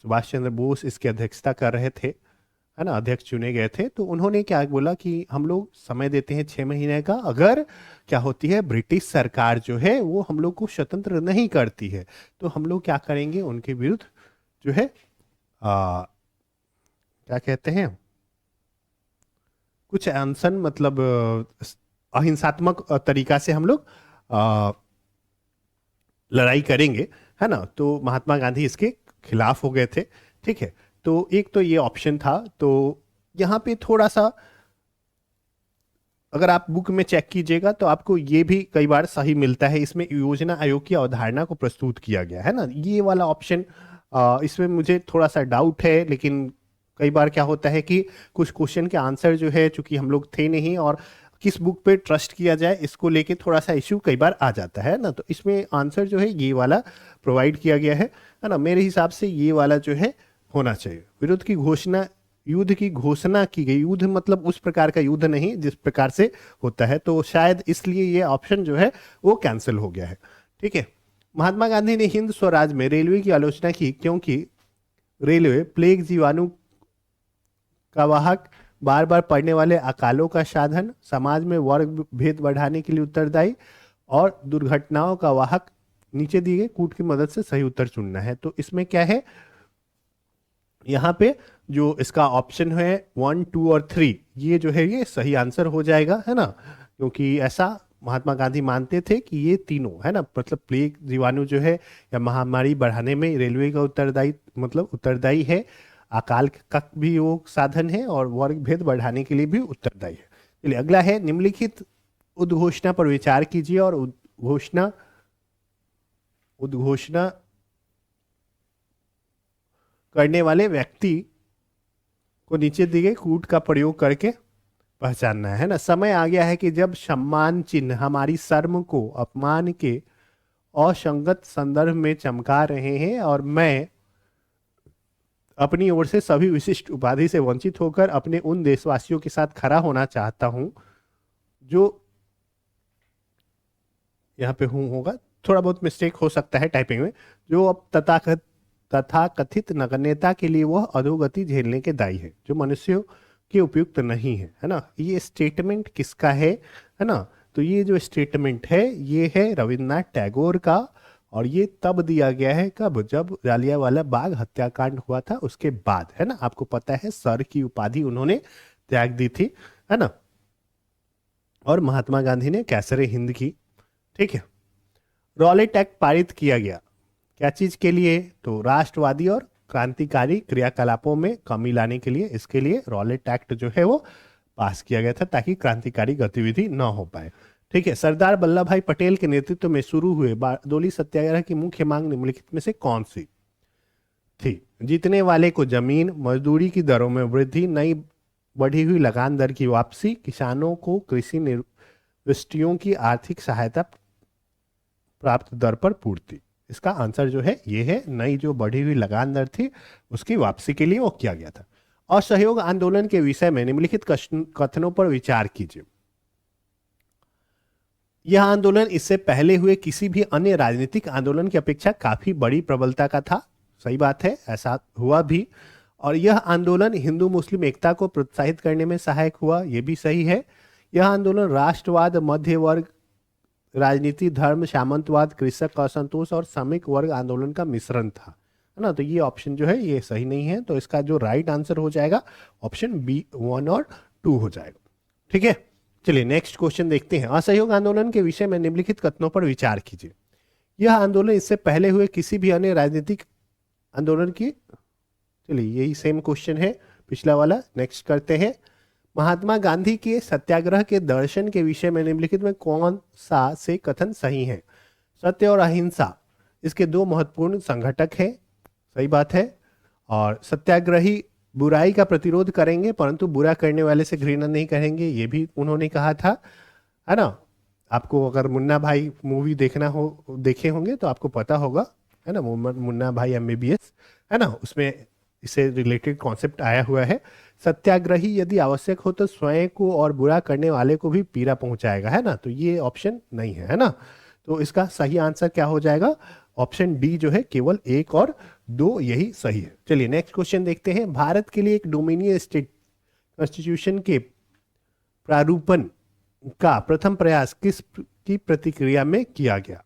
सुभाष चंद्र बोस इसकी अध्यक्षता कर रहे थे, है ना, अध्यक्ष चुने गए थे। तो उन्होंने क्या बोला कि हम लोग समय देते हैं 6 महीने का, अगर क्या होती है ब्रिटिश सरकार जो है वो हम लोग को स्वतंत्र नहीं करती है, तो हम लोग क्या करेंगे, उनके विरुद्ध जो है क्या कहते हैं, कुछ अनशन, मतलब अहिंसात्मक तरीका से हम लोग लड़ाई करेंगे, है ना। तो महात्मा गांधी इसके खिलाफ हो गए थे, ठीक है। तो एक तो ये ऑप्शन था। तो यहाँ पे थोड़ा सा अगर आप बुक में चेक कीजिएगा तो आपको ये भी कई बार सही मिलता है। इसमें योजना आयोग की अवधारणा को प्रस्तुत किया गया है ना, ये वाला ऑप्शन इसमें मुझे थोड़ा सा डाउट है, लेकिन कई बार क्या होता है कि कुछ क्वेश्चन के आंसर जो है, चूंकि हम लोग थे नहीं और किस बुक पे ट्रस्ट किया जाए इसको लेके थोड़ा सा इश्यू कई बार आ जाता है ना, तो इसमें आंसर जो है ये वाला प्रोवाइड किया गया है ना। मेरे हिसाब से ये वाला जो है होना चाहिए। विरोध की घोषणा, युद्ध की घोषणा की गई, युद्ध मतलब उस प्रकार का युद्ध नहीं जिस प्रकार से होता है, तो शायद इसलिए ये ऑप्शन जो है वो कैंसिल हो गया है। ठीक है। महात्मा गांधी ने हिंद स्वराज में रेलवे की आलोचना की क्योंकि रेलवे प्लेग जीवाणु का वाहक, बार बार पड़ने वाले अकालों का साधन, समाज में वर्ग भेद बढ़ाने के लिए उत्तरदायी और दुर्घटनाओं का वाहक। नीचे दिए गए कूट की मदद से सही उत्तर चुनना है। तो इसमें क्या है, यहाँ पे जो इसका ऑप्शन है 1, 2 और 3, ये जो है ये सही आंसर हो जाएगा, है ना, क्योंकि ऐसा महात्मा गांधी मानते थे कि ये तीनों है ना, मतलब प्लेग जीवाणु जो है या महामारी बढ़ाने में रेलवे का उत्तरदायी, मतलब उत्तरदायी है, अकाल का भी वो साधन है और वर्ग भेद बढ़ाने के लिए भी उत्तरदायी है। चलिए अगला है, निम्नलिखित उद्घोषणा पर विचार कीजिए और उद्घोषणा उद्घोषणा करने वाले व्यक्ति को नीचे दिए गए कूट का प्रयोग करके पहचानना है ना। समय आ गया है कि जब सम्मान चिन्ह हमारी शर्म को अपमान के असंगत संदर्भ में चमका रहे हैं और मैं अपनी ओर से सभी विशिष्ट उपाधि से वंचित होकर अपने उन देशवासियों के साथ खड़ा होना चाहता हूं जो यहाँ पे हूं होगा, थोड़ा बहुत मिस्टेक हो सकता है टाइपिंग में, जो अब तथाकथित नगण्यता के लिए वह अधोगति झेलने के दायी है जो मनुष्यों के उपयुक्त नहीं है ना। ये स्टेटमेंट किसका है ना, तो ये जो स्टेटमेंट है ये है रविन्द्रनाथ टैगोर का, और ये तब दिया गया है कब, जब जालियांवाला बाग हत्याकांड हुआ था उसके बाद, है ना। आपको पता है सर की उपाधि उन्होंने त्याग दी थी, है ना, और महात्मा गांधी ने कैसरे हिंद की। ठीक है। रॉलेट एक्ट पारित किया गया क्या चीज के लिए, तो राष्ट्रवादी और क्रांतिकारी क्रियाकलापों में कमी लाने के लिए, इसके लिए रॉलेट एक्ट जो है वो पास किया गया था ताकि क्रांतिकारी गतिविधि न हो पाए। ठीक है। सरदार वल्लभ भाई पटेल के नेतृत्व में शुरू हुए बारडोली सत्याग्रह की मुख्य मांग निम्नलिखित में से कौन सी थी, जीतने वाले को जमीन, मजदूरी की दरों में वृद्धि, नई बढ़ी हुई लगान दर की वापसी, किसानों को कृषि निविष्टियों की आर्थिक सहायता प्राप्त दर पर पूर्ति। इसका आंसर जो है ये है, नई जो बढ़ी हुई लगान दर थी उसकी वापसी के लिए वो किया गया था। असहयोग आंदोलन के विषय में निम्नलिखित कथनों पर विचार कीजिए। यह आंदोलन इससे पहले हुए किसी भी अन्य राजनीतिक आंदोलन की अपेक्षा काफी बड़ी प्रबलता का था। सही बात है, ऐसा हुआ भी। और यह आंदोलन हिंदू मुस्लिम एकता को प्रोत्साहित करने में सहायक हुआ, यह भी सही है। यह आंदोलन राष्ट्रवाद, मध्य वर्ग राजनीति, धर्म, सामंतवाद, कृषक असंतोष और श्रमिक वर्ग आंदोलन का मिश्रण था, है ना। तो ये ऑप्शन जो है ये सही नहीं है, तो इसका जो राइट आंसर हो जाएगा ऑप्शन बी 1 और 2 हो जाएगा। ठीक है। चलिए नेक्स्ट क्वेश्चन देखते हैं। असहयोग आंदोलन के विषय में निम्नलिखित कथनों पर विचार कीजिए। यह आंदोलन इससे पहले हुए किसी भी अन्य राजनीतिक आंदोलन की, चलिए यही सेम क्वेश्चन है पिछला वाला, नेक्स्ट करते हैं। महात्मा गांधी के सत्याग्रह के दर्शन के विषय में निम्नलिखित में कौन सा से कथन सही है। सत्य और अहिंसा इसके दो महत्वपूर्ण संघटक हैं, सही बात है। और सत्याग्रही बुराई का प्रतिरोध करेंगे परंतु बुरा करने वाले से घृणा नहीं करेंगे, ये भी उन्होंने कहा था, है ना। आपको अगर मुन्ना भाई मूवी देखना हो, देखे होंगे तो आपको पता होगा, है ना, मुन्ना भाई MBBS, है ना, उसमें इससे रिलेटेड कॉन्सेप्ट आया हुआ है। सत्याग्रही यदि आवश्यक हो तो स्वयं को और बुरा करने वाले को भी पीड़ा पहुंचाएगा, है ना, तो ये ऑप्शन नहीं है ना। तो इसका सही आंसर क्या हो जाएगा, ऑप्शन डी जो है, केवल 1 और 2 यही सही है। चलिए नेक्स्ट क्वेश्चन देखते हैं। भारत के लिए एक डोमिनियन स्टेट कॉन्स्टिट्यूशन के प्रारूपण का प्रथम प्रयास किस की प्रतिक्रिया में किया गया,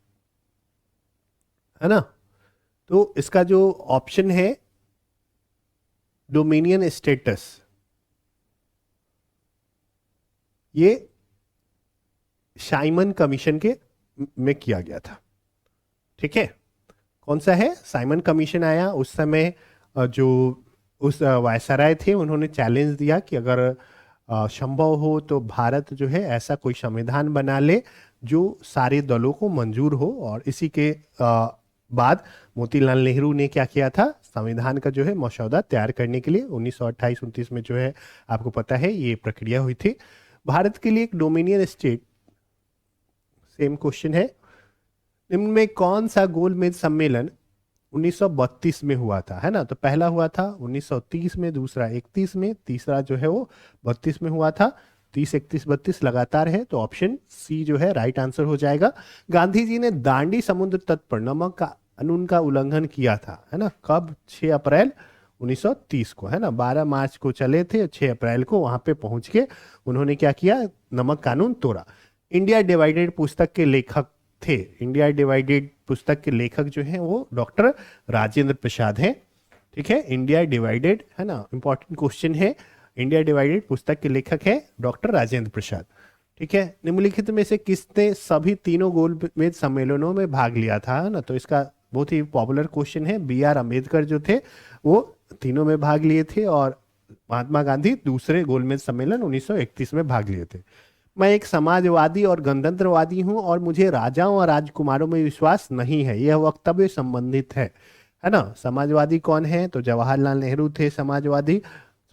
है ना। तो इसका जो ऑप्शन है डोमिनियन स्टेटस, ये साइमन कमीशन के में किया गया था। ठीक है। कौन सा है, साइमन कमीशन आया उस समय, जो उस वायसराय थे उन्होंने चैलेंज दिया कि अगर संभव हो तो भारत जो है ऐसा कोई संविधान बना ले जो सारे दलों को मंजूर हो। और इसी के बाद मोतीलाल नेहरू ने क्या किया था, संविधान का जो है मसौदा तैयार करने के लिए 1928-29 में जो है, आपको पता है ये प्रक्रिया हुई थी। भारत के लिए एक डोमिनियन स्टेट, सेम क्वेश्चन है, निम्न में कौन सा गोलमेज सम्मेलन 1932 में हुआ था, है ना। तो पहला हुआ था 1930 में, दूसरा 31 में, तीसरा जो है वो 32 में हुआ था। 30, 31, 32 लगातार है, तो ऑप्शन सी जो है राइट आंसर हो जाएगा। गांधी जी ने दांडी समुद्र तट पर नमक का कानून का उल्लंघन किया था, है ना, कब? 6 अप्रैल 1930 को, है ना। 12 मार्च को चले थे, 6 अप्रैल को वहां पे पहुंच के उन्होंने क्या किया, नमक कानून तोड़ा। इंडिया डिवाइडेड पुस्तक के लेखक थे, इंडिया डिवाइडेड पुस्तक के लेखक जो हैं वो डॉक्टर राजेंद्र प्रसाद हैं। ठीक है, इंडिया डिवाइडेड, है ना, इंपॉर्टेंट क्वेश्चन है। इंडिया डिवाइडेड पुस्तक के लेखक है डॉक्टर राजेंद्र प्रसाद। ठीक है, निम्नलिखित में से किसने सभी तीनों गोलमेज सम्मेलनों में भाग लिया था, है ना। तो इसका बहुत ही पॉपुलर क्वेश्चन है। B.R. अम्बेडकर जो थे वो तीनों में भाग लिए थे, और महात्मा गांधी दूसरे गोलमेज सम्मेलन 1931 में भाग लिए थे। मैं एक समाजवादी और गणतंत्रवादी हूं और मुझे राजाओं और राजकुमारों में विश्वास नहीं है, यह वक्तव्य संबंधित है ना। समाजवादी कौन है? तो जवाहरलाल नेहरू थे समाजवादी,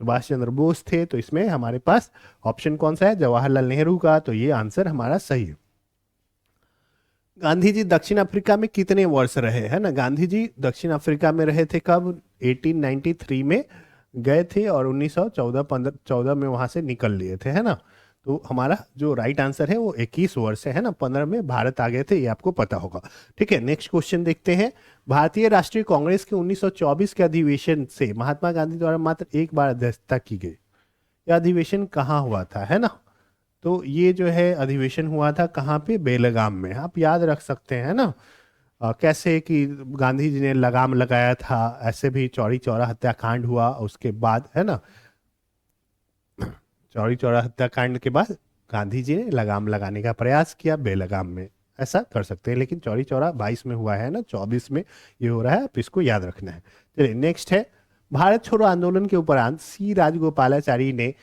सुभाष चंद्र बोस थे। तो इसमें हमारे पास ऑप्शन कौन सा है? जवाहरलाल नेहरू का। तो ये आंसर हमारा सही है। गांधी जी दक्षिण अफ्रीका में कितने वर्ष रहे, है ना। गांधी जी दक्षिण अफ्रीका में रहे थे कब? 1893 में गए थे और 1914 में वहां से निकल लिए थे, है ना। तो हमारा जो राइट आंसर है वो 21 वर्ष है ना। 15 में भारत आ गए थे, ये आपको पता होगा। ठीक है, नेक्स्ट क्वेश्चन देखते हैं। भारतीय राष्ट्रीय कांग्रेस के 1924 के अधिवेशन से महात्मा गांधी द्वारा मात्र एक बार अध्यक्षता की गई, यह अधिवेशन कहाँ हुआ था, है ना। तो ये जो है अधिवेशन हुआ था कहाँ पे? बेलगाम में। आप याद रख सकते हैं ना, कैसे कि गांधी जी ने लगाम लगाया था, ऐसे भी चौरी चौरा हत्याकांड हुआ उसके बाद, है ना। चौरी चौरा हत्याकांड के बाद गांधी जी ने लगाम लगाने का प्रयास किया बेलगाम में, ऐसा कर सकते हैं। लेकिन चौरी चौरा 22 में हुआ है ना, 24 में ये हो रहा है, आप इसको याद रखना है। चलिए नेक्स्ट है, भारत छोड़ो आंदोलन के उपरांत सी राजगोपालाचारी ने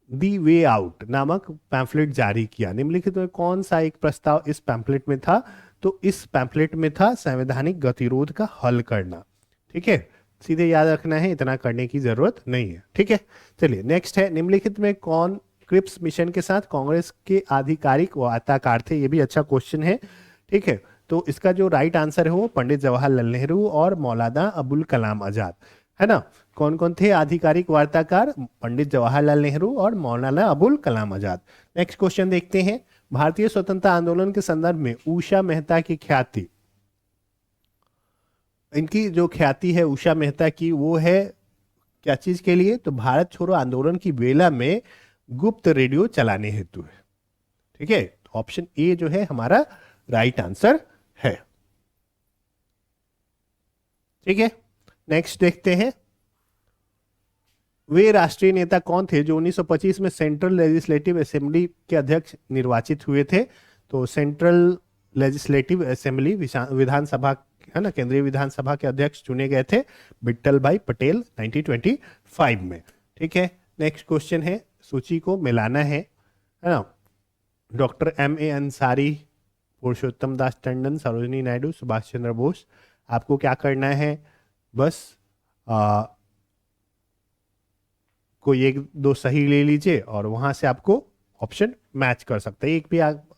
दी वे आउट नामक पैम्फलेट जारी किया। निम्नलिखित में कौन सा एक प्रस्ताव इस पैम्फलेट में था? तो इस पैम्फलेट में था संवैधानिक गतिरोध का हल करना। ठीक है, सीधे याद रखना है, इतना करने की जरूरत नहीं है। ठीक है, चलिए नेक्स्ट है, निम्नलिखित में कौन क्रिप्स मिशन के साथ कांग्रेस के आधिकारिक वार्ताकार थे? ये भी अच्छा क्वेश्चन है। ठीक है, तो इसका जो राइट आंसर है वो पंडित जवाहरलाल नेहरू और मौलाना अबुल कलाम आजाद, है ना। कौन कौन थे आधिकारिक वार्ताकार? पंडित जवाहरलाल नेहरू और मौलाना अबुल कलाम आजाद। नेक्स्ट क्वेश्चन देखते हैं, भारतीय स्वतंत्रता आंदोलन के संदर्भ में उषा मेहता की ख्याति, इनकी जो ख्याति है उषा मेहता की, वो है क्या चीज के लिए? तो भारत छोड़ो आंदोलन की बेला में गुप्त रेडियो चलाने हेतु है। ठीक है, तो ऑप्शन ए जो है हमारा राइट आंसर है। ठीक है, नेक्स्ट देखते हैं, वे राष्ट्रीय नेता कौन थे जो 1925 में सेंट्रल लेजिस्लेटिव असेंबली के अध्यक्ष निर्वाचित हुए थे? तो सेंट्रल लेजिस्लेटिव असेंबली विधानसभा, है ना, केंद्रीय विधानसभा के अध्यक्ष चुने गए थे विट्ठल भाई पटेल 1925 में। ठीक है, नेक्स्ट क्वेश्चन है, सूची को मिलाना है ना। Doctor M.A. अंसारी, पुरुषोत्तम दास टंडन, सरोजिनी नायडू, सुभाष चंद्र बोस। आपको क्या करना है, बस कोई एक दो सही ले लीजिए और वहां से आपको ऑप्शन मैच कर सकते हैं। एक भी आप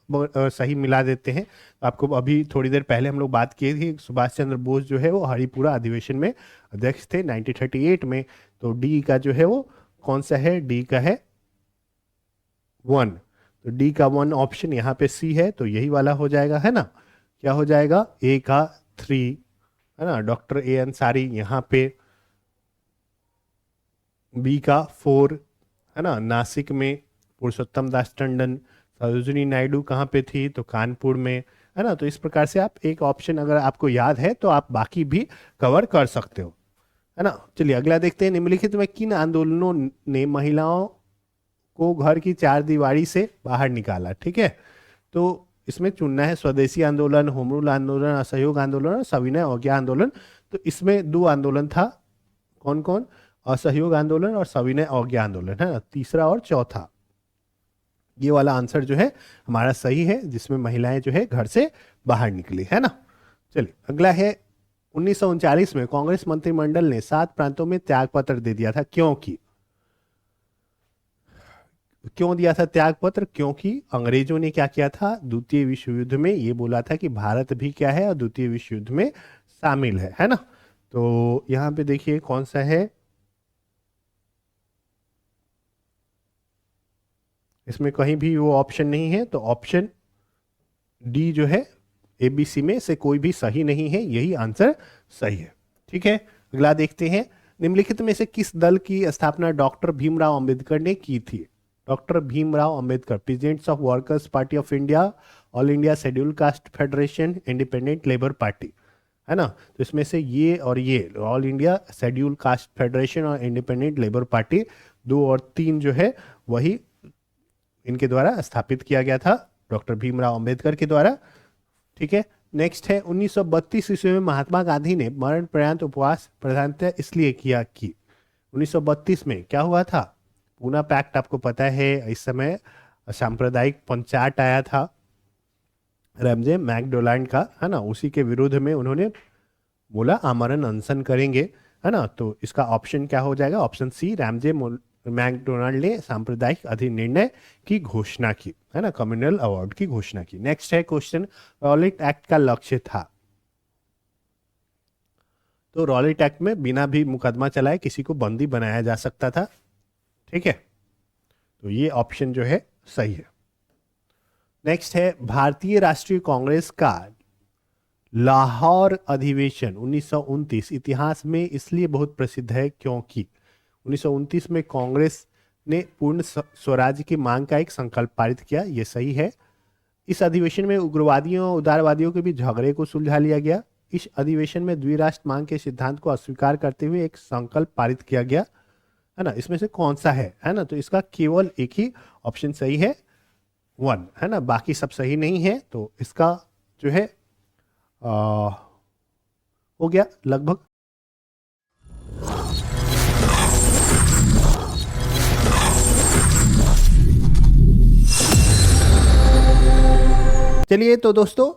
सही मिला देते हैं। आपको अभी थोड़ी देर पहले हम लोग बात की थी, सुभाष चंद्र बोस जो है वो हरिपुरा अधिवेशन में अध्यक्ष थे 1938 में। तो डी का जो है वो कौन सा है? डी का है 1। तो डी का 1 ऑप्शन यहाँ पे सी है, तो यही वाला हो जाएगा, है ना। क्या हो जाएगा? ए का 3, है ना, डॉक्टर A अंसारी यहाँ पे, बी का 4, है ना, नासिक में पुरुषोत्तम दास टंडन, सरोजिनी नायडू कहाँ पे थी? तो कानपुर में, है ना। तो इस प्रकार से आप एक ऑप्शन अगर आपको याद है तो आप बाकी भी कवर कर सकते हो, है ना। चलिए अगला देखते हैं, निम्नलिखित में किन आंदोलनों ने महिलाओं को घर की चार दीवारी से बाहर निकाला? ठीक है, तो इसमें चुनना है स्वदेशी आंदोलन, होम रूल आंदोलन, असहयोग आंदोलन और सविनय अवज्ञा आंदोलन। तो इसमें 2 आंदोलन था, कौन कौन? असहयोग आंदोलन और सविनय अवज्ञा आंदोलन, है ना, तीसरा और चौथा। ये वाला आंसर जो है हमारा सही है, जिसमें महिलाएं जो है घर से बाहर निकली, है ना। चलिए अगला है 1939 में कांग्रेस मंत्रिमंडल ने 7 प्रांतों में त्यागपत्र दे दिया था, क्योंकि क्यों दिया था त्यागपत्र? क्योंकि अंग्रेजों ने क्या किया था द्वितीय विश्व युद्ध में, ये बोला था कि भारत भी क्या है और द्वितीय विश्व युद्ध में शामिल है ना। तो यहाँ पे देखिए कौन सा है, इसमें कहीं भी वो ऑप्शन नहीं है, तो ऑप्शन डी जो है एबीसी में से कोई भी सही नहीं है, यही आंसर सही है। ठीक है, अगला देखते हैं, निम्नलिखित में से किस दल की स्थापना डॉक्टर भीमराव अंबेडकर ने की थी? Doctor Bhimrao Ambedkar, presidents of workers party of India, all India schedule caste federation, independent labour party, है ना। तो इसमें से ये और ये, all India schedule caste federation और इंडिपेंडेंट लेबर पार्टी, 2 और 3 जो है वही इनके द्वारा स्थापित किया गया था, डॉक्टर भीमराव अंबेडकर के द्वारा। ठीक है, नेक्स्ट है 1932 ईस्वी में महात्मा गांधी ने मरण पर्यंत उपवास प्रधानतः इसलिए किया कि 1932 में क्या हुआ था? पूना पैक्ट आपको पता है, इस समय सांप्रदायिक पंचायत आया था रैमजे मैकडोनाल्ड का, है ना, उसी के विरोध में उन्होंने बोला आमरण अनशन करेंगे, है ना। तो इसका ऑप्शन क्या हो जाएगा? ऑप्शन सी, रैमजे मैकडोनाल्ड ने सांप्रदायिक अधिनिर्णय की घोषणा की, है ना, कम्युनल अवार्ड की घोषणा की। नेक्स्ट है क्वेश्चन, रॉलेट एक्ट का लक्ष्य था? तो रॉलेट एक्ट में बिना भी मुकदमा चलाए किसी को बंदी बनाया जा सकता था। ठीक है, तो ये ऑप्शन जो है सही है। नेक्स्ट है, भारतीय राष्ट्रीय कांग्रेस का लाहौर अधिवेशन 1929 इतिहास में इसलिए बहुत प्रसिद्ध है क्योंकि 1929 में कांग्रेस ने पूर्ण स्वराज्य की मांग का एक संकल्प पारित किया, यह सही है। इस अधिवेशन में उग्रवादियों और उदारवादियों के बीच झगड़े को सुलझा लिया गया। इस अधिवेशन में द्विराष्ट्र मांग के सिद्धांत को अस्वीकार करते हुए एक संकल्प पारित किया गया, है ना। इसमें से कौन सा है ना, तो इसका केवल एक ही ऑप्शन सही है, 1, है ना, बाकी सब सही नहीं है। तो इसका जो है हो गया लगभग। चलिए तो दोस्तों,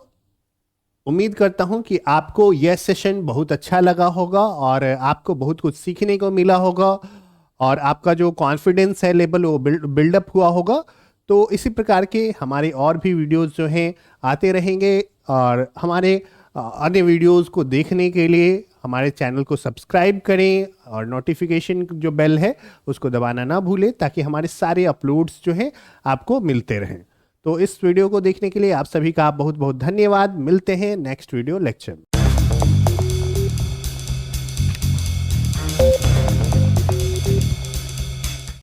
उम्मीद करता हूं कि आपको यह सेशन बहुत अच्छा लगा होगा और आपको बहुत कुछ सीखने को मिला होगा और आपका जो कॉन्फिडेंस है लेवल वो बिल्डअप हुआ होगा। तो इसी प्रकार के हमारे और भी वीडियोस जो हैं आते रहेंगे और हमारे अन्य वीडियोस को देखने के लिए हमारे चैनल को सब्सक्राइब करें और नोटिफिकेशन जो बेल है उसको दबाना ना भूलें, ताकि हमारे सारे अपलोड्स जो हैं आपको मिलते रहें। तो इस वीडियो को देखने के लिए आप सभी का बहुत बहुत धन्यवाद। मिलते हैं नेक्स्ट वीडियो लेक्चर में।